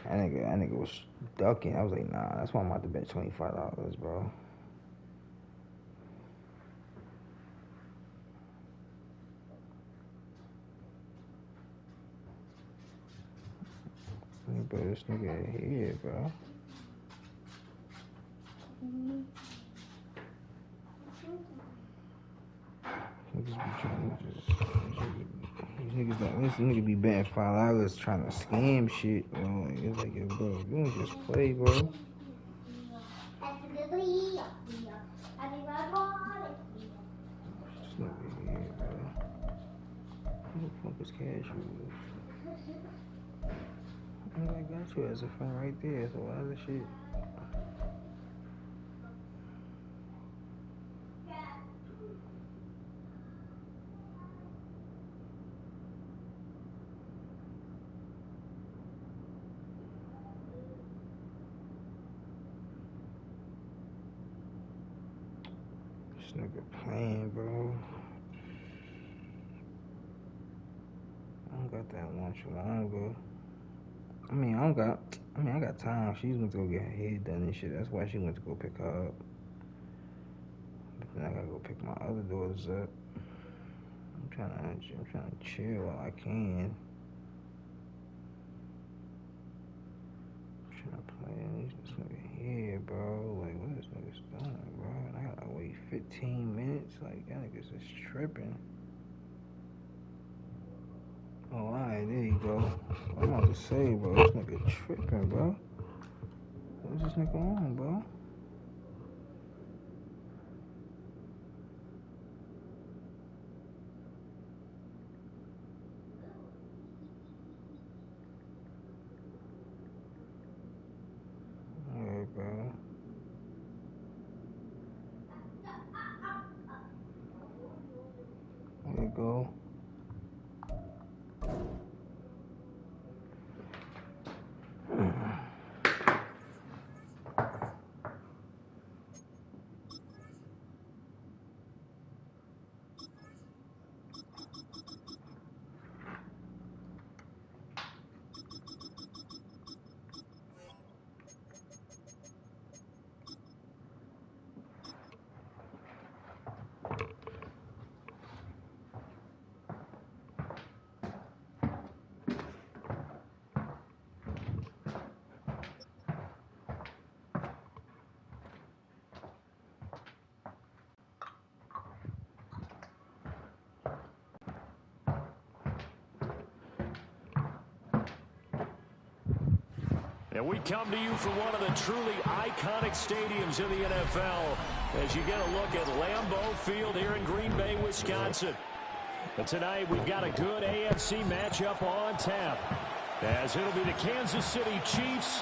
S1: That nigga was ducking. I was like, nah. That's why I'm about to bet $25, bro. But this nigga here, bro. Niggas be trying to these niggas like this nigga be betting $5 trying to scam shit, bro. Like, it's like, yo, bro, you don't just play, bro. This nigga here, bro. Who the fuck is Cashew? I got you as a friend right there, so why the shit? This nigga playing, bro. I don't got that lunch longer. I got time. She went to go get her hair done and shit. That's why she went to go pick her up. But then I gotta go pick my other daughters up. I'm trying to chill while I can. I'm trying to play this nigga here, bro. Like, what is niggas doing, bro? And I gotta wait 15 minutes. Like, that nigga's just tripping. Oh, alright, there you go. I'm about to say, bro, this nigga tripping, bro. What's this nigga on, bro? Alright, bro. There you go.
S3: And we come to you from one of the truly iconic stadiums in the NFL as you get a look at Lambeau Field here in Green Bay, Wisconsin. But tonight we've got a good AFC matchup on tap, as it'll be the Kansas City Chiefs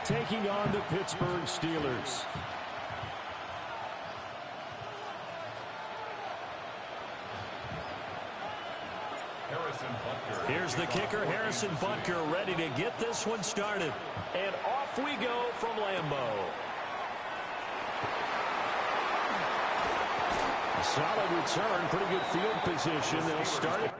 S3: taking on the Pittsburgh Steelers. Here's the kicker, Harrison Butker, ready to get this one started. And off we go from Lambeau. A solid return, pretty good field position. They'll start it.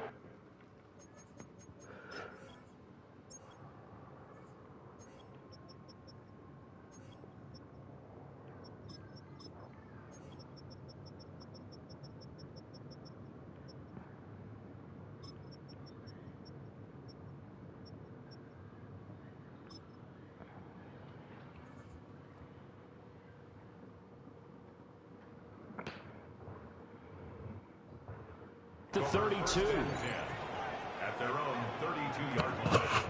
S3: To 32.
S6: At their own 32-yard line.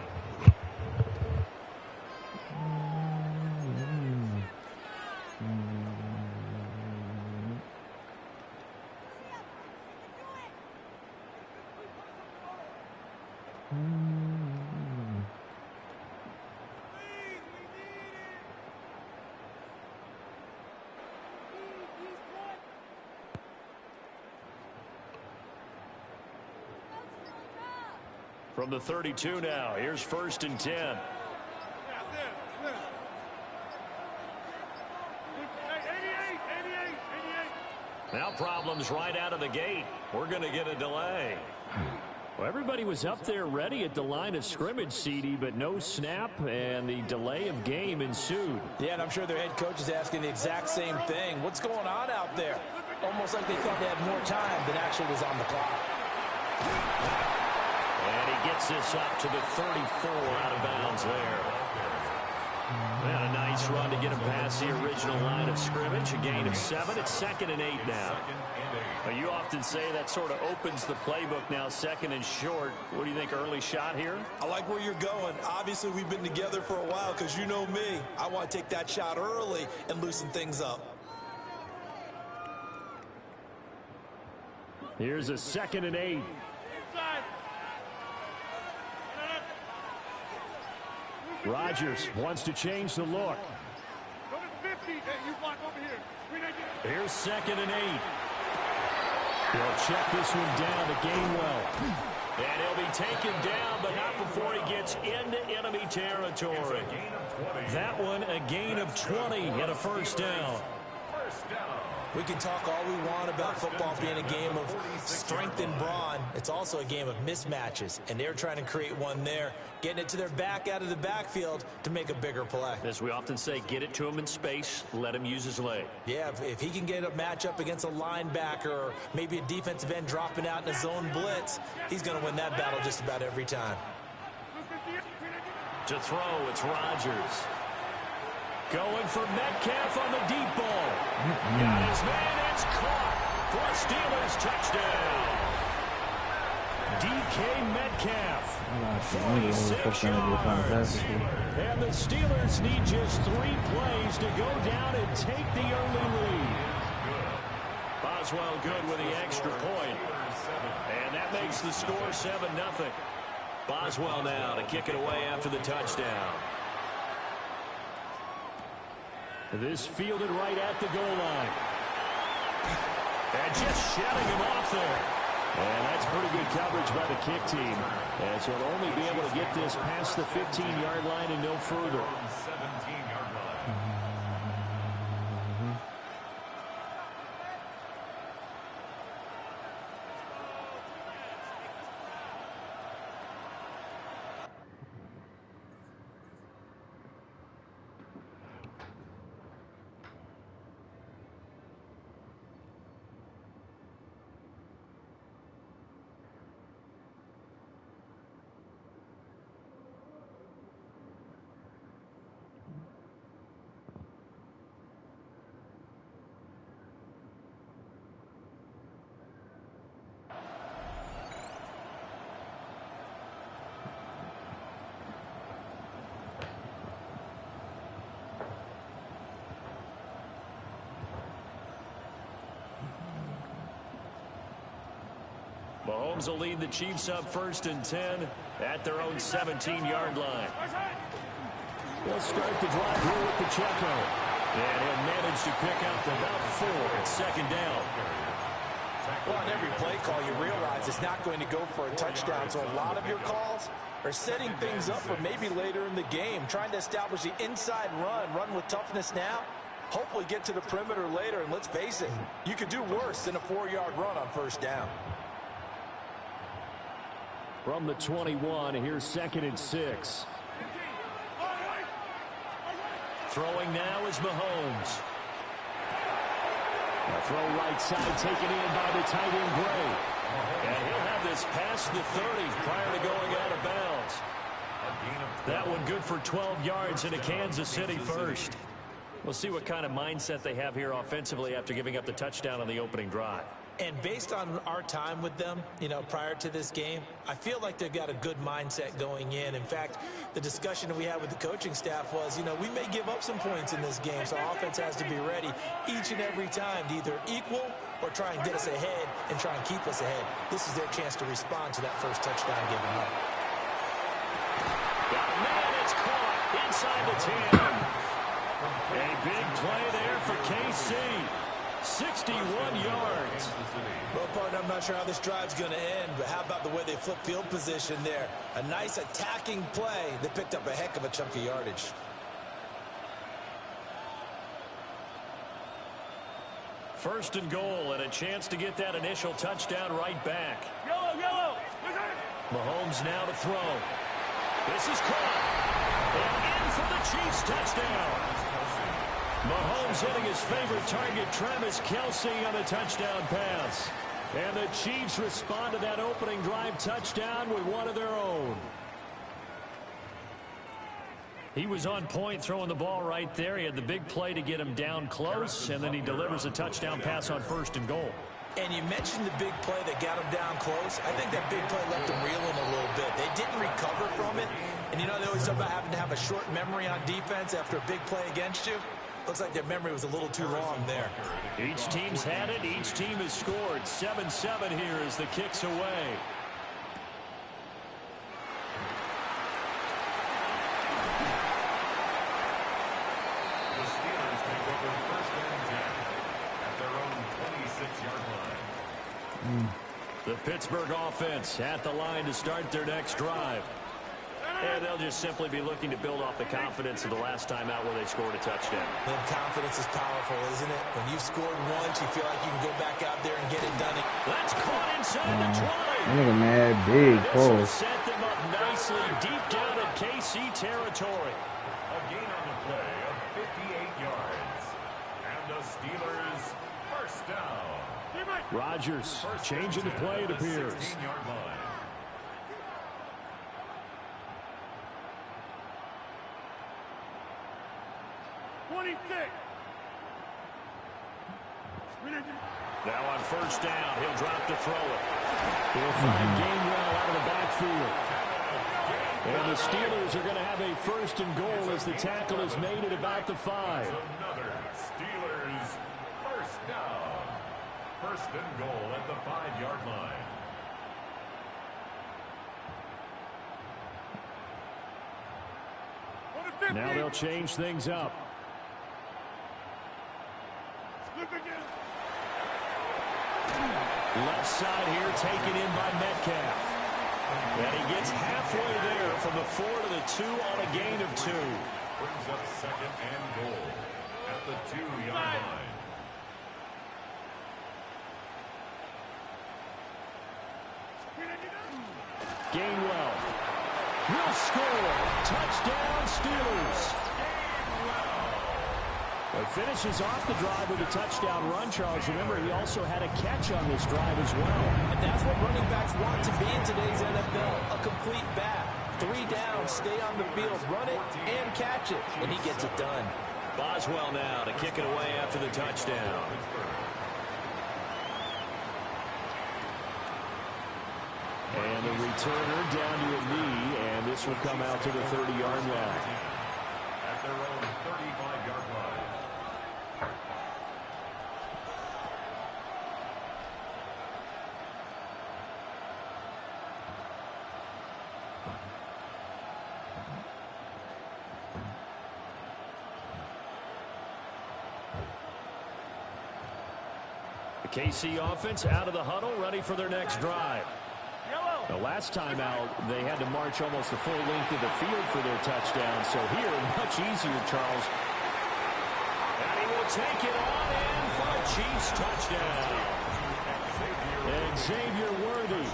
S3: From the 32 now, here's 1st and 10. Now problems right out of the gate. We're going to get a delay. Well, everybody was up there ready at the line of scrimmage, CD, but no snap, and the delay of game ensued.
S4: Yeah, and I'm sure their head coach is asking the exact same thing. What's going on out there? Almost like they thought they had more time than actually was on the clock.
S3: And he gets this up to the 34 out of bounds there. And a nice run to get him past the original line of scrimmage. A gain of 7. It's 2nd and 8 now. Well, you often say that sort of opens the playbook now, 2nd and short. What do you think, early shot here?
S4: I like where you're going. Obviously, we've been together for a while because you know me. I want to take that shot early and loosen things up.
S3: Here's a 2nd and 8. Rodgers wants to change the look. Here's 2nd and 8. He'll check this one down to Gainwell. And he'll be taken down, but not before he gets into enemy territory. That one, a gain of 20 and a 1st down.
S4: We can talk all we want about football being a game of strength and brawn. It's also a game of mismatches, and they're trying to create one there, getting it to their back out of the backfield to make a bigger play.
S3: As we often say, get it to him in space, let him use his leg.
S4: Yeah, if he can get a matchup against a linebacker or maybe a defensive end dropping out in a zone blitz, he's going to win that battle just about every time.
S3: To throw, it's Rodgers. Going for Metcalf on the deep ball. Got his man, it's caught for a Steelers touchdown. DK Metcalf, 46 yards. And the Steelers need just 3 plays to go down and take the early lead. Boswell good with the extra point. And that makes the score 7-0. Boswell now to kick it away after the touchdown. This fielded right at the goal line. And just shutting him off there. And that's pretty good coverage by the kick team. As he'll only be able to get this past the 15-yard line and no further.
S6: 17-yard line.
S3: Mahomes will lead the Chiefs up 1st and 10 at their own 17-yard line. They'll start the drive here with Pacheco. And he'll manage to pick up about 4 at 2nd down.
S4: Well, on every play call, you realize it's not going to go for a touchdown. So a lot of your calls are setting things up for maybe later in the game, trying to establish the inside run with toughness now, hopefully get to the perimeter later. And let's face it, you could do worse than a 4-yard run on 1st down.
S3: From the 21, here's 2nd and 6. Throwing now is Mahomes. A throw right side taken in by the tight end Gray. And he'll have this past the 30 prior to going out of bounds. That one good for 12 yards into Kansas City first. We'll see what kind of mindset they have here offensively after giving up the touchdown on the opening drive.
S4: And based on our time with them, prior to this game, I feel like they've got a good mindset going in. In fact, the discussion that we had with the coaching staff was, we may give up some points in this game, so our offense has to be ready each and every time to either equal or try and get us ahead and try and keep us ahead. This is their chance to respond to that first touchdown given up.
S3: Got a man, it's caught inside the 10. A big play there for KC. 61 yards.
S4: Well, partner, I'm not sure how this drive's going to end, but how about the way they flip field position there? A nice attacking play that picked up a heck of a chunk of yardage.
S3: First and goal, and a chance to get that initial touchdown right back.
S5: Yellow, yellow.
S3: Mahomes now to throw. This is caught. And in for the Chiefs touchdown. Mahomes hitting his favorite target, Travis Kelce, on a touchdown pass. And the Chiefs respond to that opening drive touchdown with one of their own. He was on point throwing the ball right there. He had the big play to get him down close, and then he delivers a touchdown pass on first and goal.
S4: And you mentioned the big play that got him down close. I think that big play left him reeling a little bit. They didn't recover from it. And you know, they always talk about having to have a short memory on defense after a big play against you. Looks like their memory was a little too long there.
S3: Each team's had it. Each team has scored. 7-7 here as the kick's away.
S6: The Steelers take over first and 10 at their own 26-yard line.
S3: The Pittsburgh offense at the line to start their next drive. And they'll just simply be looking to build off the confidence of the last time out where they scored a touchdown.
S4: And confidence is powerful, isn't it? When you've scored once, you feel like you can go back out there and get it done.
S3: That's caught inside the 20.
S1: That nigga mad big.
S3: This will set them up nicely deep down at KC territory.
S6: A gain on the play of 58 yards. And the Steelers first down.
S3: Rodgers changing the play, it appears.
S6: 16-yard line.
S3: Now on first down, he'll drop to throw it. He'll find Gainwell out of the backfield. And the Steelers are going to have a first and goal as the tackle is made at about the 5.
S6: Another Steelers first down. First and goal at the 5-yard line.
S3: Now they'll change things up. Left side here taken in by Metcalf. And he gets halfway there from the 4 to the 2 on a gain of 2.
S6: Brings up second and goal at the 2-yard line.
S3: Gainwell will score. Touchdown, Steelers. Well, finishes off the drive with a touchdown run, Charles. Remember, he also had a catch on this drive as well.
S4: And that's what running backs want to be in today's NFL, a complete back. 3 downs, stay on the field, run it, and catch it. And he gets it done.
S3: Boswell now to kick it away after the touchdown. And the returner down to a knee, and this will come out to the 30-yard line.
S6: At their own 35-yard line.
S3: The KC offense out of the huddle, ready for their next drive. The last time out, they had to march almost the full length of the field for their touchdown. So here, much easier, Charles. And he will take it on in for a Chiefs touchdown. Xavier Worthy,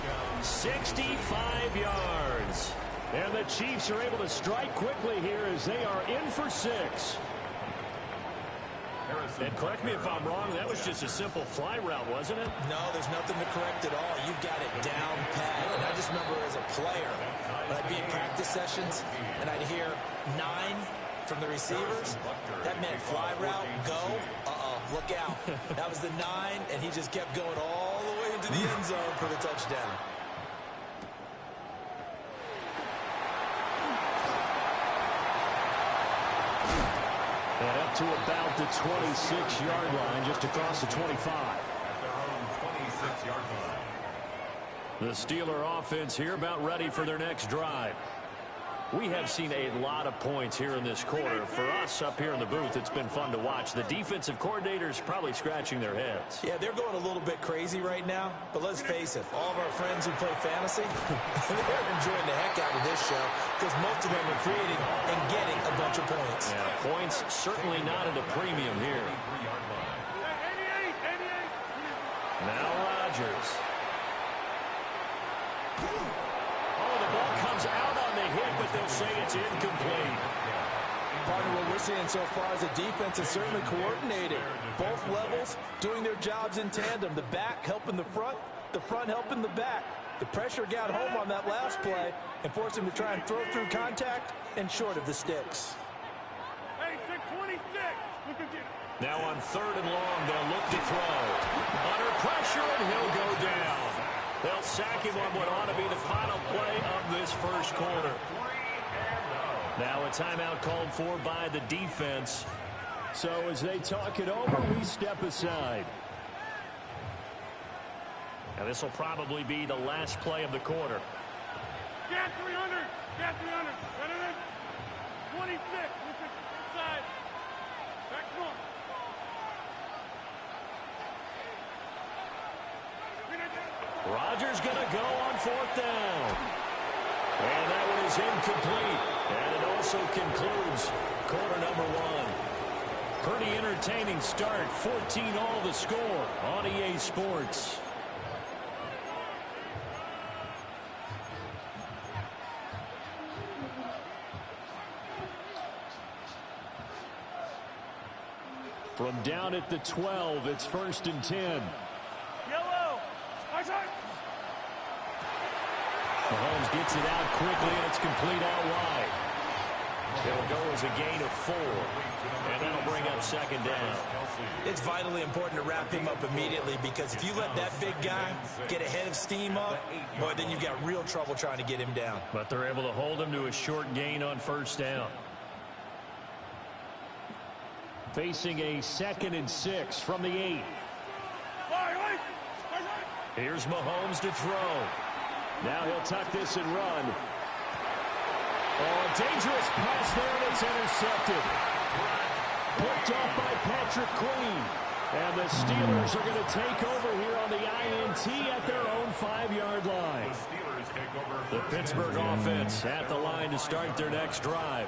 S3: 65 yards. And the Chiefs are able to strike quickly here as they are in for 6. And correct me if I'm wrong, that was just a simple fly route, wasn't it?
S4: No, there's nothing to correct at all. You've got it down pat. And I just remember as a player, when I'd be in practice sessions and I'd hear 9 from the receivers, that meant fly route, go, look out. That was the 9, and he just kept going all the way into the end zone for the touchdown.
S3: And up to about the 26-yard line, just across the 25.
S6: At their own 26-yard line.
S3: The Steeler offense here about ready for their next drive. We have seen a lot of points here in this quarter. For us up here in the booth, it's been fun to watch. The defensive coordinators probably scratching their heads.
S4: Yeah, they're going a little bit crazy right now. But let's face it, all of our friends who play fantasy, they're enjoying the heck out of this show because most of them are creating and getting a bunch of points.
S3: Yeah, points certainly not at a premium here. Now Rodgers. Oh, the ball comes out on the hit, but they'll say it's incomplete.
S4: Partner, what we're seeing so far is the defense is certainly coordinated. Both levels doing their jobs in tandem. The back helping the front helping the back. The pressure got home on that last play and forced him to try and throw through contact and short of the sticks.
S5: Hey, 626. Look at you.
S3: Now on 3rd and long, they'll look to throw. Under pressure, and he'll go down. They'll sack him on what ought to be the final play of this first quarter. Now a timeout called for by the defense. So as they talk it over, we step aside. Now this will probably be the last play of the quarter.
S5: Get 300. Get 300. Better than 26. Look at inside. Back one.
S3: Rodgers going to go on 4th down. And that one is incomplete. And it also concludes quarter number 1. Pretty entertaining start. 14-all the score on EA Sports. From down at the 12, it's 1st and 10.
S5: Yellow.
S3: Mahomes gets it out quickly, and it's complete out wide. It'll go as a gain of 4, and that'll bring up 2nd down.
S4: It's vitally important to wrap him up immediately because if you let that big guy get ahead of steam up, boy, then you've got real trouble trying to get him down.
S3: But they're able to hold him to a short gain on 1st down. Facing a 2nd and 6 from the 8. Here's Mahomes to throw. Now he'll tuck this and run. Oh, a dangerous pass there, and it's intercepted. Picked off by Patrick Queen. And the Steelers are going to take over here on the INT at their own 5-yard line. The Pittsburgh offense at the line to start their next drive.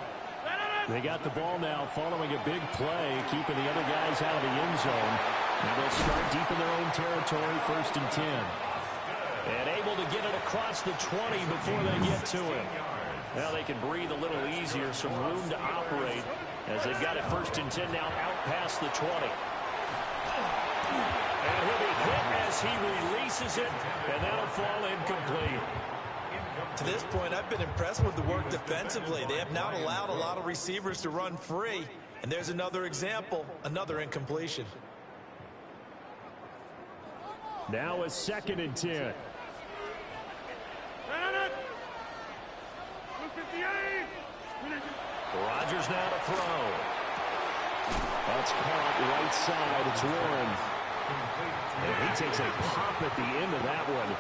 S3: They got the ball now following a big play, keeping the other guys out of the end zone. Now they'll start deep in their own territory, 1st and 10. And able to get it across the 20 before they get to him. Now they can breathe a little easier, some room to operate as they've got it 1st and 10 now out past the 20. And he'll be hit as he releases it, and that'll fall incomplete.
S4: To this point, I've been impressed with the work defensively. They have not allowed a lot of receivers to run free. And there's another example, another incompletion.
S3: Now a 2nd and 10. Rodgers now to throw. That's caught right side. It's Warren. And he takes a pop at the end of that one.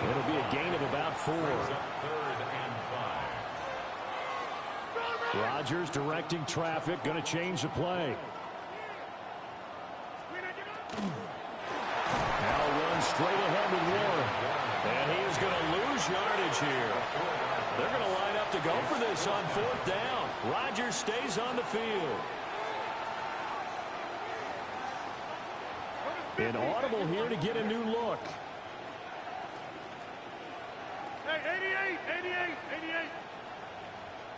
S3: It'll be a gain of about 4. Rodgers directing traffic, going to change the play. Now run straight ahead with Warren. And he is going to lose yardage here. They're going to line up to go for this on 4th down. Rodgers stays on the field. Inaudible here to get a new look.
S5: Hey, 88.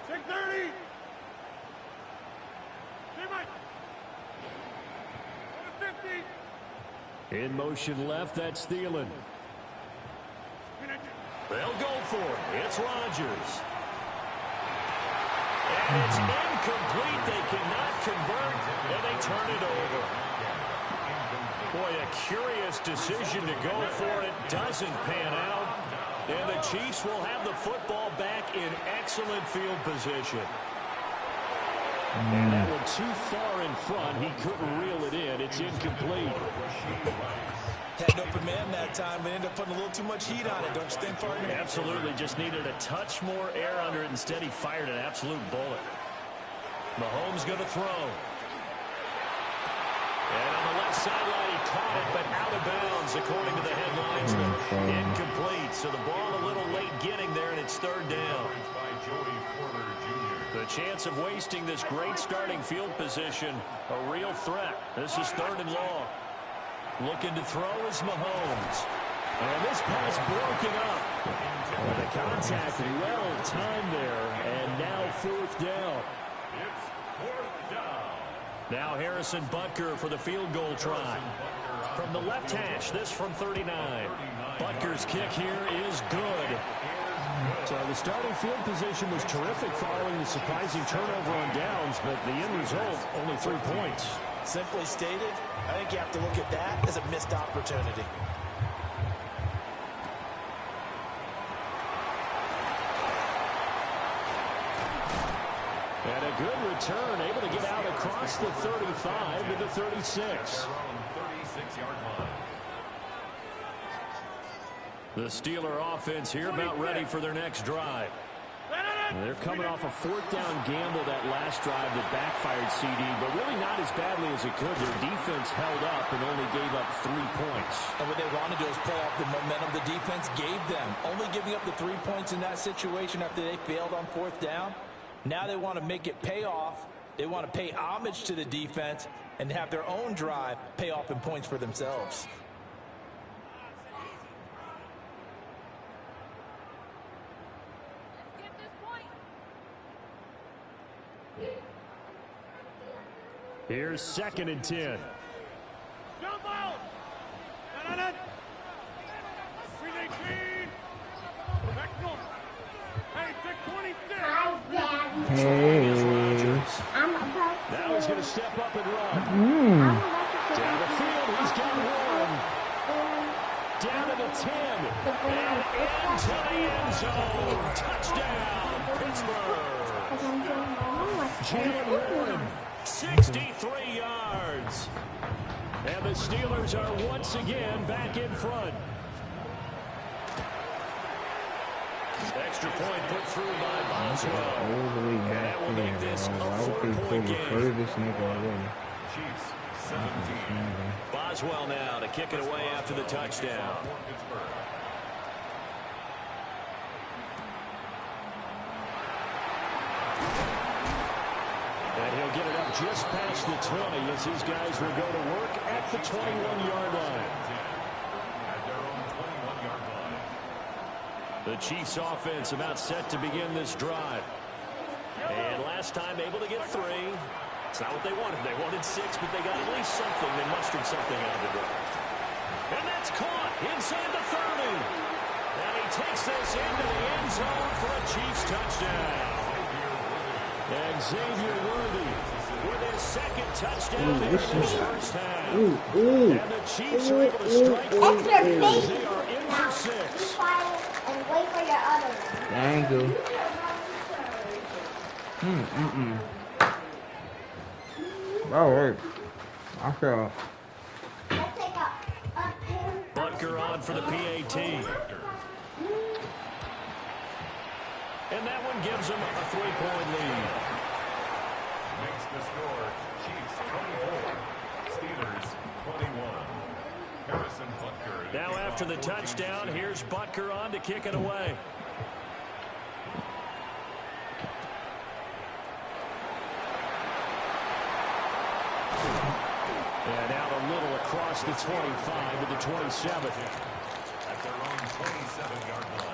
S5: 630. Hey, Mike. 50.
S3: In motion left, that's Thielen. They'll go for it. It's Rodgers. And it's incomplete. They cannot convert, and they turn it over. Boy, a curious decision to go for it. Doesn't pan out. And the Chiefs will have the football back in excellent field position. And that one too far in front. He couldn't reel it in. It's incomplete.
S4: Had an open man that time, but ended up putting a little too much heat on it, don't you think, partner?
S3: Absolutely, just needed a touch more air under it. Instead, he fired an absolute bullet. Mahomes going to throw. And on the left sideline, he caught it, but out of bounds, according to the headlines. Incomplete, so the ball a little late getting there, and it's third down. The chance of wasting this great starting field position, a real threat. This is third and long. Looking to throw is Mahomes. And this pass broken up. The contact well timed there, and now fourth down.
S6: It's fourth down.
S3: Now Harrison Butker for the field goal try. From the left hash, this from 39. Butker's kick here is good.
S7: So the starting field position was terrific following the surprising turnover on downs, but the end result, only 3 points.
S4: Simply stated, I think you have to look at that as a missed opportunity.
S7: And a good return, able to get out across the 35 to the 36.
S6: Their own 36-yard line.
S3: The Steeler offense here about ready for their next drive.
S7: They're coming off a fourth down gamble that last drive that backfired CD, but really not as badly as it could. Their defense held up and only gave up 3 points.
S4: And what they want to do is pull off the momentum the defense gave them. Only giving up the 3 points in that situation after they failed on fourth down. Now they want to make it pay off. They want to pay homage to the defense and have their own drive pay off in points for themselves.
S7: Here's 2nd and 10.
S5: Jump out! Hey, take 26!
S1: Hey.
S7: Now he's going to step up and run. Down the field, he's got one. Down to the 10. And into the end zone. Touchdown, Pittsburgh. Jalen Warren, 63 yards. And the Steelers are once again back in front.
S3: Extra point put through by Boswell.
S1: All the way back
S3: That will make this a
S1: Why would they
S3: 4-point
S1: pull
S3: game.
S1: this nigga already?
S6: Chiefs 17.
S3: Boswell now to kick it away after the touchdown.
S6: Pittsburgh.
S7: And he'll get it up just past the 20 as his guys will go to work at the 21-yard line.
S6: At their own 21-yard line.
S3: The Chiefs offense about set to begin this drive. And last time able to get 3. It's not what they wanted. They wanted 6, but they got at least something. They mustered something out of the drive. And that's caught inside the 30. And he takes this into the end zone for a Chiefs touchdown.
S7: And Xavier Worthy
S3: With his 2nd touchdown in this first half.
S7: and the Chiefs are able to strike
S8: Extra
S7: they
S8: base.
S7: are in for 6.
S8: And wait for your other one.
S1: Thank you. All right. I feel.
S8: Let's take a pen.
S3: Butker on for the PAT. And that one gives them a 3-point lead.
S6: Makes the score Chiefs 24, Steelers 21. Harrison Butker.
S3: Now after the touchdown, here's Butker on to kick it away.
S7: And out a little across the 25 to the 27.
S6: At their own 27-yard line.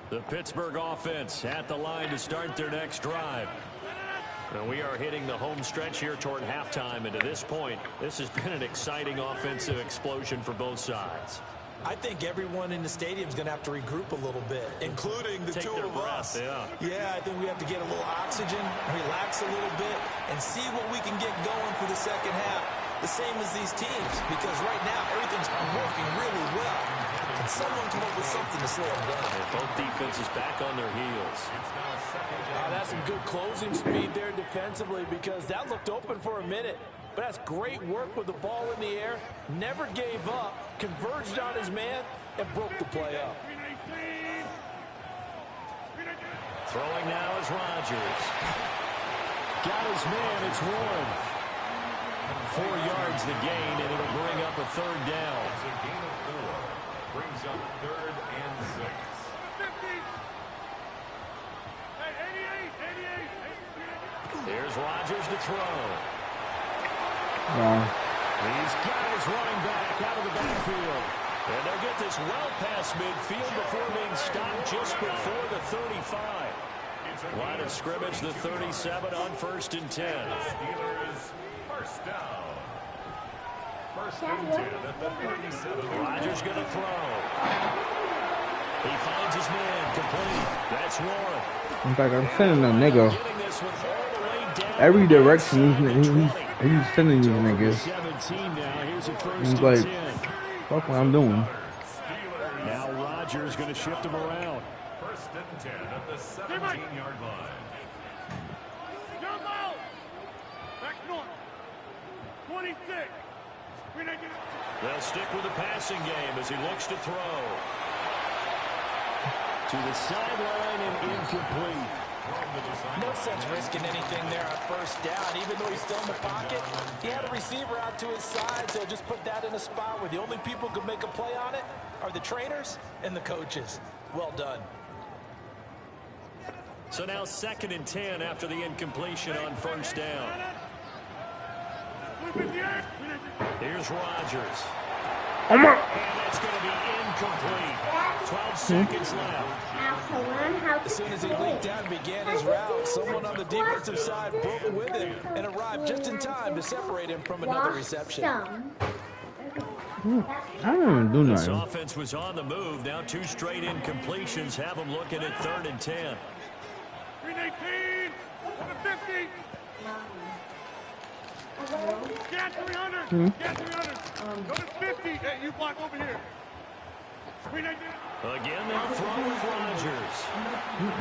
S3: The Pittsburgh offense at the line to start their next drive. And we are hitting the home stretch here toward halftime. And to this point, this has been an exciting offensive explosion for both sides.
S4: I think everyone in the stadium is going to have to regroup a little bit, including the
S3: Take
S4: two
S3: their
S4: of
S3: breath,
S4: us.
S3: yeah.
S4: I think we have to get a little oxygen, relax a little bit, and see what we can get going for the second half. The same as these teams, because right now everything's working really well. Can someone come up with something to slow him down?
S3: Both defenses back on their heels.
S4: That's some good closing speed there defensively because that looked open for a minute. But that's great work with the ball in the air. Never gave up, converged on his man, and broke the play up.
S3: Throwing now is Rodgers. Got his man, it's Warren. 4 yards the gain, and it'll bring up a third down.
S6: It's a gain of 4. Brings up 3rd and 6.
S3: Here's Rodgers to throw.
S1: Wrong.
S3: He's got his running back out of the backfield. And they'll get this well past midfield before being stopped just before the 35. Line of scrimmage, the 37 on 1st and 10.
S6: Steelers first down. 1st and 10 at the 37.
S3: Rodgers going to throw. He finds his man, complete. That's Warren.
S1: In fact, I'm sending a nigga
S3: Getting this one all the way down.
S1: every direction. He's sending these niggas.
S3: 17 now. Here's a 1st
S1: He's
S3: and
S1: like,
S3: 10.
S1: fuck what I'm doing.
S3: Now Rodgers going to shift him around.
S6: 1st and 10 at the 17-yard line.
S5: Jump out! Back north. 26.
S3: They'll stick with the passing game as he looks to throw. To the sideline and incomplete.
S4: No sense risking anything there on 1st down. Even though he's still in the pocket, he had a receiver out to his side, so just put that in a spot where the only people who can make a play on it are the trainers and the coaches. Well done.
S3: So now 2nd and 10 after the incompletion on 1st down. Here's Rodgers. And it's going to be incomplete. 12 seconds left.
S4: As soon as he leaked out and began his route, someone on the defensive side broke with him and arrived just in time to separate him from another reception.
S1: I don't even do
S3: This
S1: nothing.
S3: offense was on the move. Now 2 straight incompletions have them looking at 3rd and 10.
S5: 318. Over 50. Get 300. Get 300. Go to 50. Hey, you block over here. 319.
S3: Again, they'll throw with Rodgers. And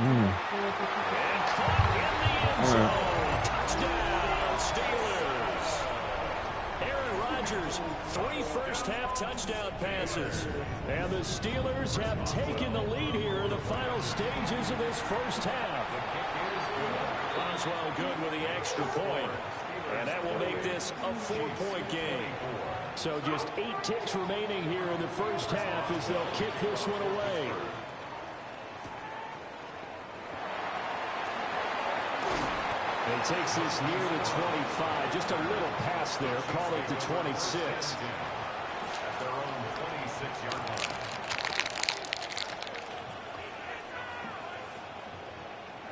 S3: caught in the end zone. Touchdown, Steelers. Aaron Rodgers, 3 first-half touchdown passes. And the Steelers have taken the lead here in the final stages of this first half. Boswell good with the extra point. And that will make this a 4-point game. So just 8 ticks remaining here in the first half as they'll kick this one away. He takes this near the 25. Just a little pass there. Call it the 26.
S6: At their own 26-yard line.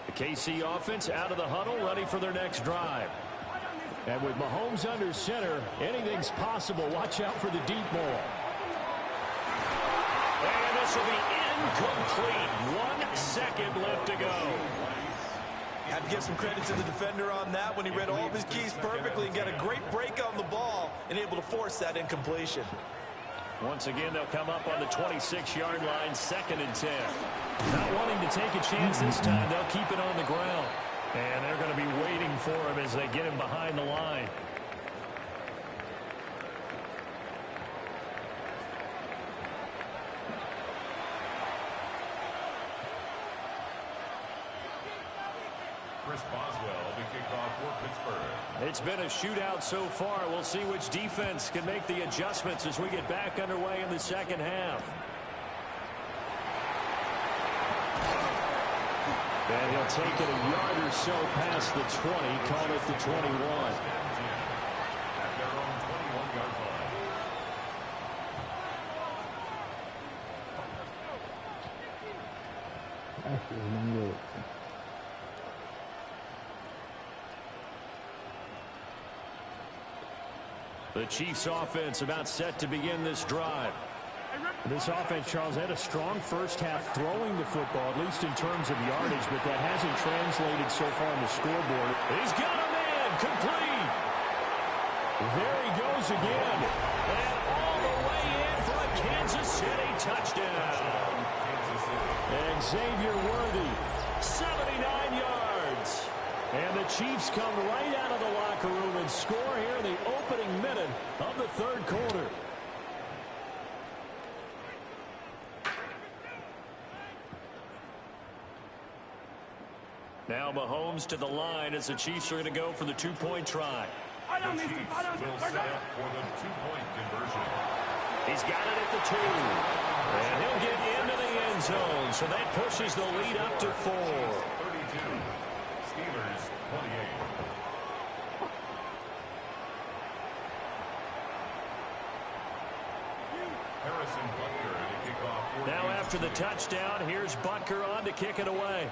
S3: The KC offense out of the huddle, ready for their next drive. And with Mahomes under center, anything's possible. Watch out for the deep ball. And this will be incomplete. 1 second left to go.
S4: Have to give some credit to the defender on that when he read all of his keys perfectly and got a great break on the ball and able to force that incompletion.
S3: Once again, they'll come up on the 26-yard line, 2nd and 10. Not wanting to take a chance this time, they'll keep it on the ground. And they're going to be waiting for him as they get him behind the line.
S6: Chris Boswell will be kicked off for Pittsburgh.
S3: It's been a shootout so far. We'll see which defense can make the adjustments as we get back underway in the second half. And he'll take it a yard or so past the 20, call it the 21.
S6: At their own 21-yard line.
S3: The Chiefs offense about set to begin this drive. This offense, Charles, had a strong first half throwing the football, at least in terms of yardage, but that hasn't translated so far on the scoreboard. He's got a man, complete. There he goes again. And all the way in for a Kansas City touchdown. Xavier Worthy, 79 yards. And the Chiefs come right out of the locker room and score here in the opening minute of the third quarter. Now Mahomes to the line as the Chiefs are going to go for the two-point try.
S6: The Chiefs will set up for the two-point conversion.
S3: He's got it at the 2. And he'll get into the end zone. So that pushes the lead up to 4.
S6: 32. Steelers 28. Harrison Butker to kick off.
S3: Now after the touchdown, here's Butker on to kick it away.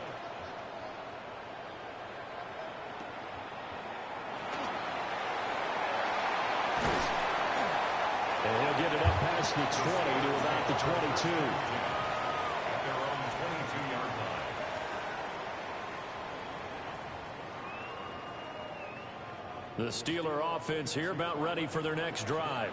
S3: And he'll get it up past the 20 to about the 22.
S6: At their own 22-yard line.
S3: The Steeler offense here about ready for their next drive.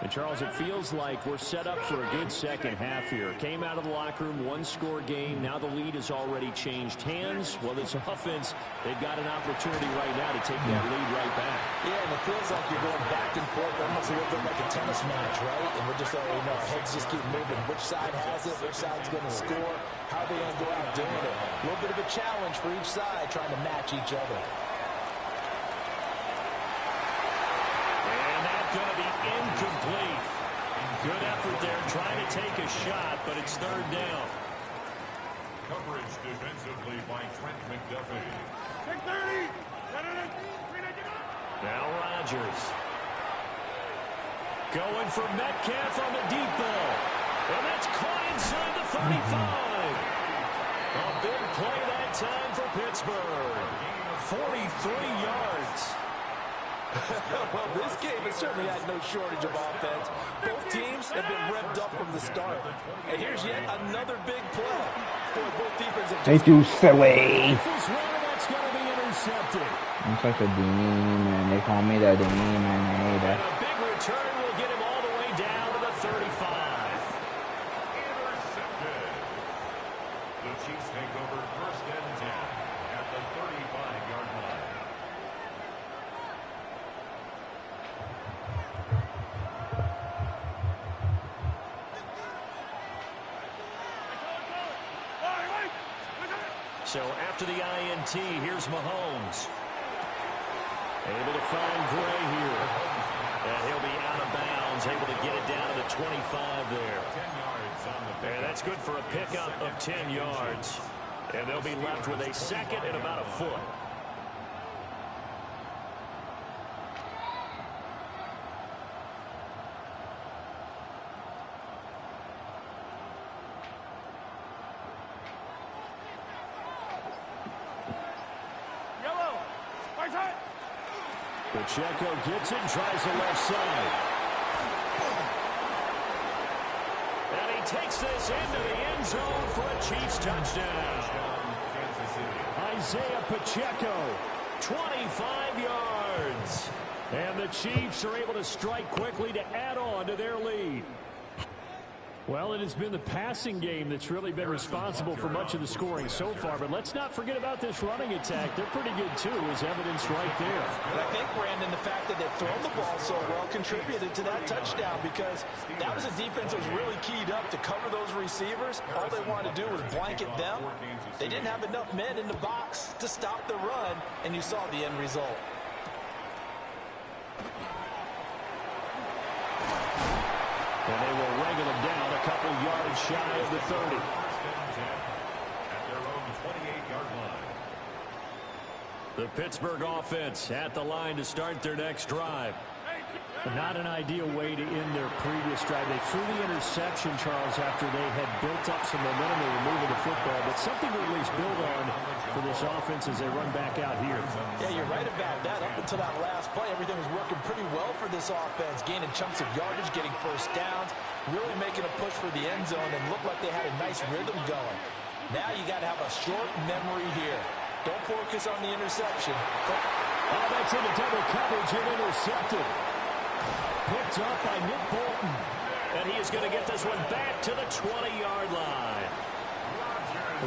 S3: And Charles, it feels like we're set up for a good second half here. Came out of the locker room, one-score game. Now the lead has already changed hands. Well, this offense, they've got an opportunity right now to take that lead right back.
S4: Yeah, and it feels like you're going back and forth almost a little bit like a tennis match, right? And we're just already know our heads just keep moving. Which side has it? Which side's going to score? How are they going to go out doing it? A little bit of a challenge for each side trying to match each other.
S3: Going to be incomplete. Good effort there trying to take a shot, but it's third down.
S6: Coverage defensively by Trent McDuffie.
S5: 630.
S3: Now Rodgers. Going for Metcalf on the deep ball. And that's caught inside the 35. A big play that time for Pittsburgh. 43 yards.
S4: Well, this game has certainly had no shortage of offense. Both teams have been revved up from the start. And here's yet another big play. Boy, both defenses have
S1: They too silly.
S3: That's going to be intercepted.
S1: I'm such a demon. They call me the demon.
S3: And a big return will get him all the way down to the 35.
S6: Intercepted. The Chiefs take over first and 10 at the 35-yard line.
S3: So after the INT, here's Mahomes. Able to find Gray here. And he'll be out of bounds, able to get it down to the 25 there.
S6: 10 yards on the
S3: And that's good for a pickup of 10 yards. And they'll be left with a second and about a foot. Pacheco gets it, tries the left side. And he takes this into the end zone for a Chiefs touchdown. Isaiah Pacheco, 25 yards. And the Chiefs are able to strike quickly to add on to their lead. Well, it has been the passing game that's really been responsible for much of the scoring so far. But let's not forget about this running attack. They're pretty good, too, as evidenced right there.
S4: And I think, Brandon, the fact that they've thrown the ball so well contributed to that touchdown because that was a defense that was really keyed up to cover those receivers. All they wanted to do was blanket them. They didn't have enough men in the box to stop the run, and you saw the end result.
S3: And they will wrangle him down a couple yards shy of the 30.
S6: At their own 28-yard line.
S3: The Pittsburgh offense at the line to start their next drive. Not an ideal way to end their previous drive. They threw the interception, Charles, after they had built up some momentum. They were moving the football, but something to at least build on for this offense as they run back out here.
S4: Yeah, you're right about that. Up until that last play, everything was working pretty well for this offense, gaining chunks of yardage, getting first downs, really making a push for the end zone, and looked like they had a nice rhythm going. Now you got to have a short memory here. Don't focus on the interception.
S3: Oh, that's into double coverage and intercepted. Picked up by Nick Bolton. And he is going to get this one back to the 20-yard line.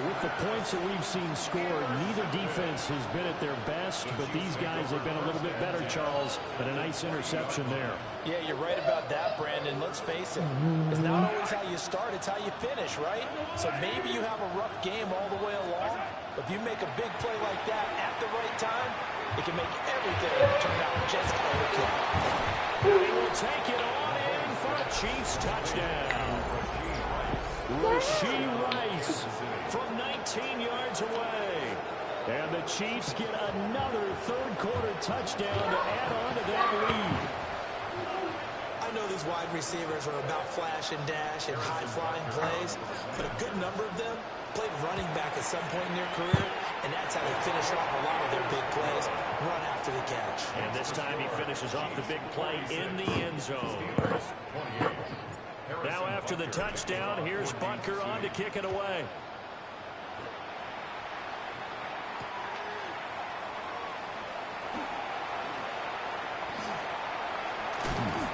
S7: With the points that we've seen scored, neither defense has been at their best, but these guys have been a little bit better, Charles. But a nice interception there. Yeah, you're right about that, Brandon. Let's face it. It's not always how you start, it's how you finish, right? So maybe you have a rough game all the way along, but if you make a big play like that at the right time, it can make everything turn out just okay.
S3: He will take it on in for a Chiefs touchdown. Rashee Rice from 19 yards away. And the Chiefs get another third-quarter touchdown to add on to that lead.
S4: I know these wide receivers are about flash and dash and high-flying plays, but a good number of them played running back at some point in their career, and that's how they finish off a lot of their big plays, run after the catch.
S3: And this time he finishes off the big play in the end zone. Now after the touchdown, here's Butker on to kick it away.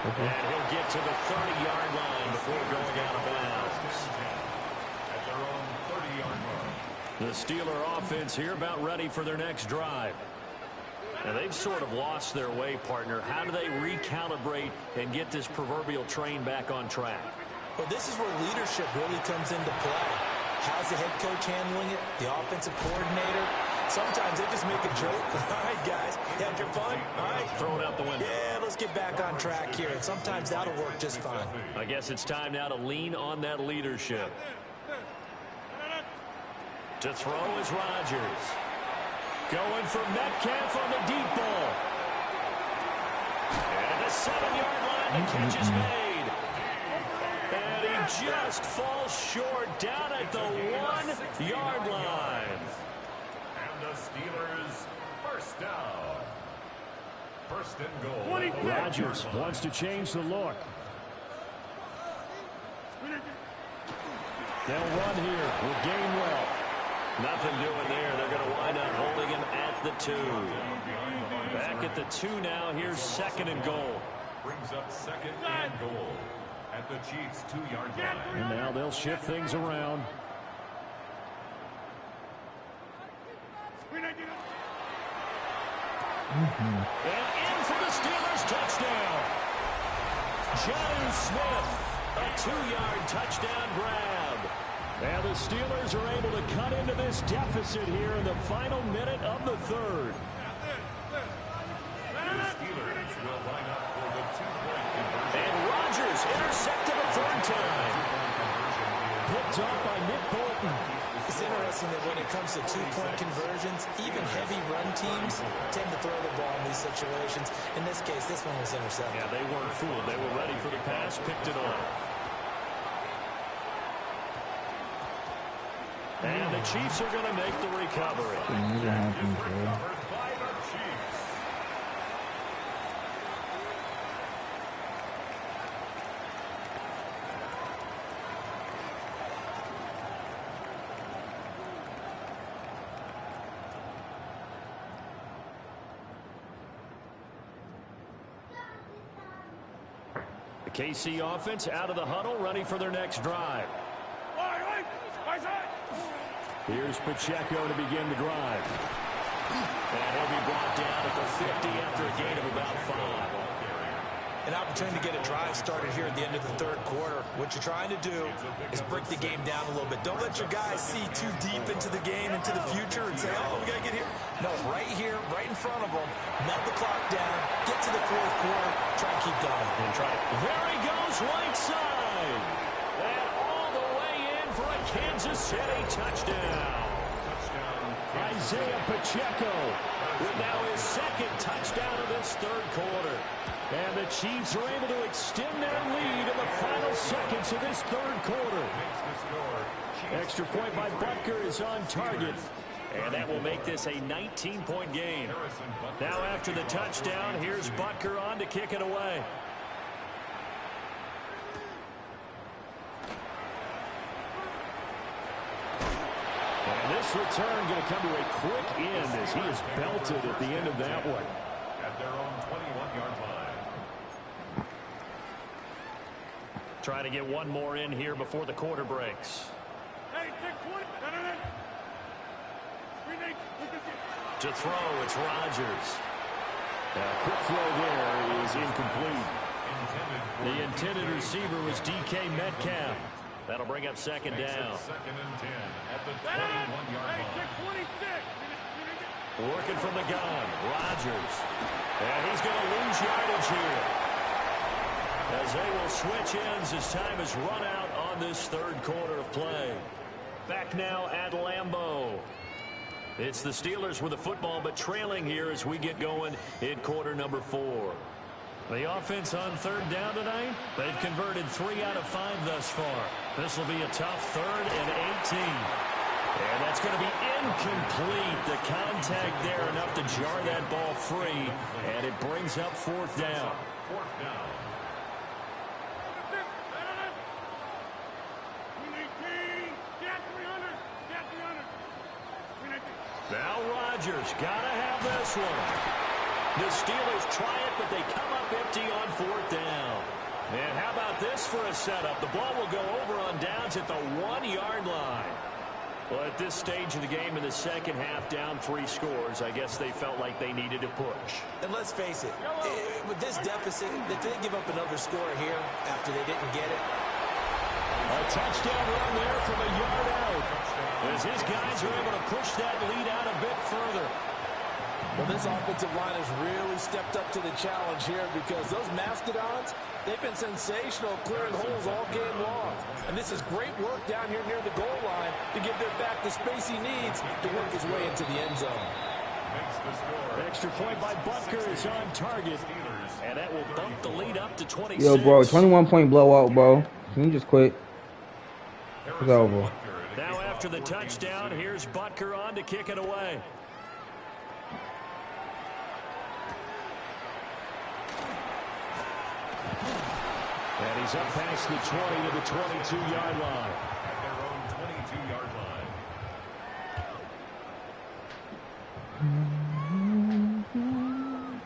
S3: And he'll get to the 30-yard line before going out of bounds.
S6: At their own 30-yard line.
S3: The Steeler offense here about ready for their next drive. And they've sort of lost their way, partner. How do they recalibrate and get this proverbial train back on track?
S4: Well, this is where leadership really comes into play. How's the head coach handling it? The offensive coordinator? Sometimes they just make a joke. All right, guys, you had your fun? All right.
S3: Throw it out the window.
S4: Yeah, let's get back on track here. And sometimes that'll work just fine.
S3: I guess it's time now to lean on that leadership. To throw is Rodgers. Going for Metcalf on the deep ball. And the 7-yard line, the catch is made. And he just falls short down at the 1-yard line.
S6: And the Steelers first down. First and goal.
S7: Rodgers wants to change the look. They'll run here with Gainwell.
S3: Nothing doing there. They're going to wind up holding him at the 2. Back at the 2 now. Here's second and goal.
S6: Brings up second and goal at the Chiefs' 2-yard line.
S7: And now they'll shift things around.
S3: And in for the Steelers touchdown. Jonnu Smith, a 2-yard touchdown grab. And the Steelers are able to cut into this deficit here in the final minute of the third.
S6: The Steelers will line up for the 2-point conversion.
S3: And Rodgers intercepted a third time. Picked up by Nick Bolton.
S4: It's interesting that when it comes to 2-point conversions, even heavy run teams tend to throw the ball in these situations. In this case, this one was intercepted.
S3: Yeah, they weren't fooled. They were ready for the pass, picked it off. And the Chiefs are going to make the recovery. The KC offense out of the huddle, ready for their next drive. Here's Pacheco to begin the drive. And he'll be brought down at the 50 after a gain of about 5.
S4: An opportunity to get a drive started here at the end of the third quarter. What you're trying to do is break the game down a little bit. Don't let your guys see too deep into the game, into the future, and say, oh, we got to get here. No, right here, right in front of them, melt the clock down, get to the fourth quarter, try and keep going.
S3: And try. There he goes, right side. And all the way in for a Kansas City touchdown. Isaiah Pacheco with now his second touchdown of this third quarter. And the Chiefs are able to extend their lead in the final seconds of this third quarter. Extra point by Butker is on target. And that will make this a 19-point game. Now after the touchdown, here's Butker on to kick it away. And this return going to come to a quick end as he is belted at the end of that one.
S6: At their own 21-yard line.
S3: Trying to get one more in here before the quarter breaks.
S5: Hey, take 20.
S3: To throw, it's Rodgers. Quick throw there is incomplete. The intended receiver was DK Metcalf. That'll bring up second down.
S6: Second and 10 at the 21-yard line.
S3: Working from the gun, Rodgers. And he's going to lose yardage here, as they will switch ends as time has run out on this third quarter of play. Back now at Lambeau. It's the Steelers with the football, but trailing here as we get going in quarter number 4. The offense on third down tonight, they've converted 3 out of 5 thus far. This will be a tough 3rd and 18. And that's going to be incomplete. The contact there enough to jar that ball free, and it brings up 4th down. Now Rodgers got to have this one. The Steelers try it, but they come up empty on 4th down. And how about this for a setup? The ball will go over on downs at the 1-yard line. Well, at this stage of the game in the second half, down 3 scores, I guess they felt like they needed to push.
S4: And let's face it, with this deficit, if they give up another score here after they didn't get it.
S3: A touchdown run there from a yard out, as his guys are able to push that lead out a bit further.
S4: Well, this offensive line has really stepped up to the challenge here, because those Mastodons, they've been sensational clearing holes all game long. And this is great work down here near the goal line to give their back the space he needs to work his way into the end zone.
S3: Extra point by Butker is on target, and that will bump the lead up to 26.
S1: Yo, bro, 21-point blowout, bro. Can you just quit? It's over.
S3: Now after the touchdown, here's Butker on to kick it away. And he's up past the 20 to the 22-yard line.
S6: At their own 22-yard line.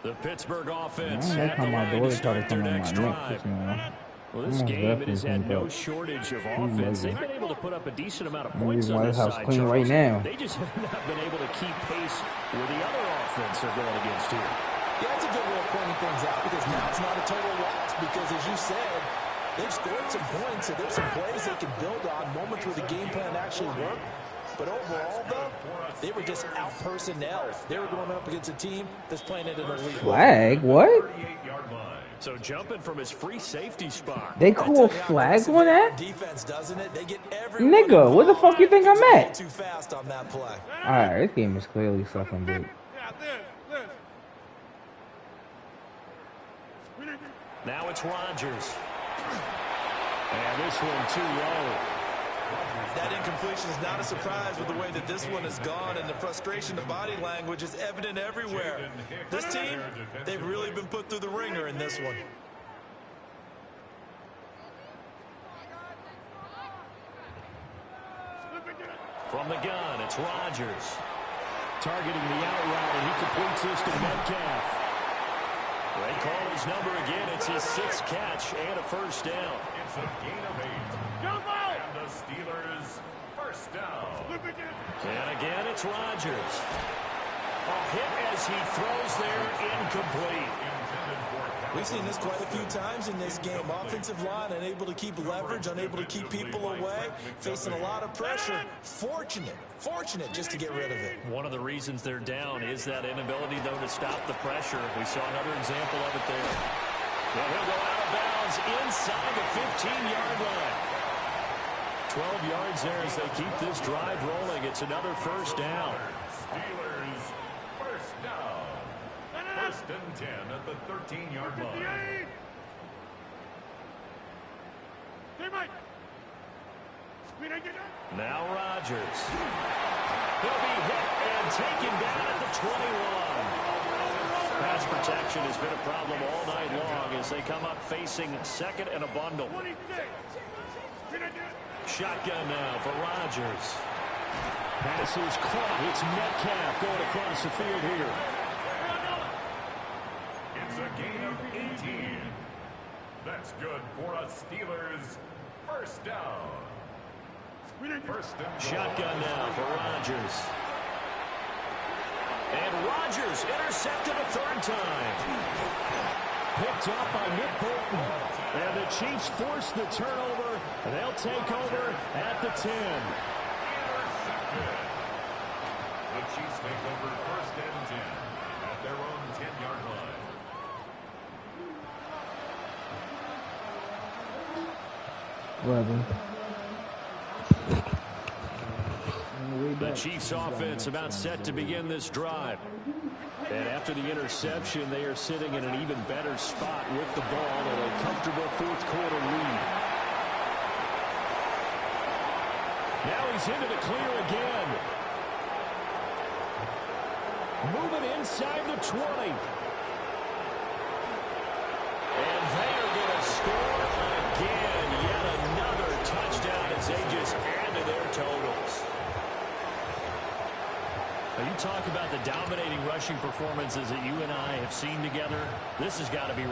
S3: The Pittsburgh offense
S1: I like how my
S3: to
S1: daughter
S3: start
S1: tried to
S3: their
S1: come on
S3: next
S1: my
S3: drive.
S1: neck, man.
S3: Well, this game it has had no shortage of offense. They've been able to put up a decent amount of points on this side,
S1: clean right
S3: Charles.
S1: now.
S3: They just have not been able to keep pace with the other offense they're going against here.
S4: Yeah, that's a good way of pointing things out, because now it's not a total loss, because as you said, they've scored some points, so there's some plays they can build on, moments where the game plan actually worked. But overall, though, they were just out-personnel. They were going up against a team that's playing at an elite level.
S1: Flag? What?
S3: So jumping from his free safety spot.
S1: They call a flag on that?
S4: Defense, doesn't it? They get
S1: Nigga, where the fuck you think I'm at?
S4: Too fast on that play.
S1: Alright, this game is clearly sucking dick.
S3: Now it's Rodgers. And this one too low.
S4: That incompletion is not a surprise with the way that this one has gone, and the frustration, the body language is evident everywhere. This team, they've really been put through the ringer in this one.
S3: From the gun, it's Rodgers. Targeting the out route, and he completes this to Metcalf. They call his number again. It's his 6th catch and a first down.
S6: It's a gain of 8. And the Steelers first down.
S3: And again, it's Rodgers. A hit as he throws there, incomplete.
S4: We've seen this quite a few times in this game. Offensive line unable to keep leverage, unable to keep people away, facing a lot of pressure. Fortunate just to get rid of it.
S3: One of the reasons they're down is that inability, though, to stop the pressure. We saw another example of it there. Well, he'll go out of bounds inside the 15-yard line. 12 yards there as they keep this drive rolling. It's another first down.
S6: Steelers first down. First and 10 at the 13-yard line.
S3: Now Rodgers. He'll be hit and taken down at the 21. Pass protection has been a problem all night long as they come up facing second and a bundle. Shotgun now for Rodgers. Pass is caught. It's Metcalf going across the field here.
S6: It's a gain of 18. That's good for a Steelers first down. First and goal.
S3: Shotgun now for Rodgers. And Rodgers intercepted a third time. Picked up by Nick Bolton. And the Chiefs force the turnover. And they'll take over at the 10.
S6: Intercepted. The Chiefs take over first and 10 at their own 10-yard line.
S1: Brother.
S3: The Chiefs offense about set to begin this drive. And after the interception, they are sitting in an even better spot with the ball and a comfortable fourth quarter lead. Now he's into the clear again. Moving inside the 20. And they are going to score again. Yet another touchdown as they just add to their totals. Now you talk about the dominating rushing performances that you and I have seen together. This has got to be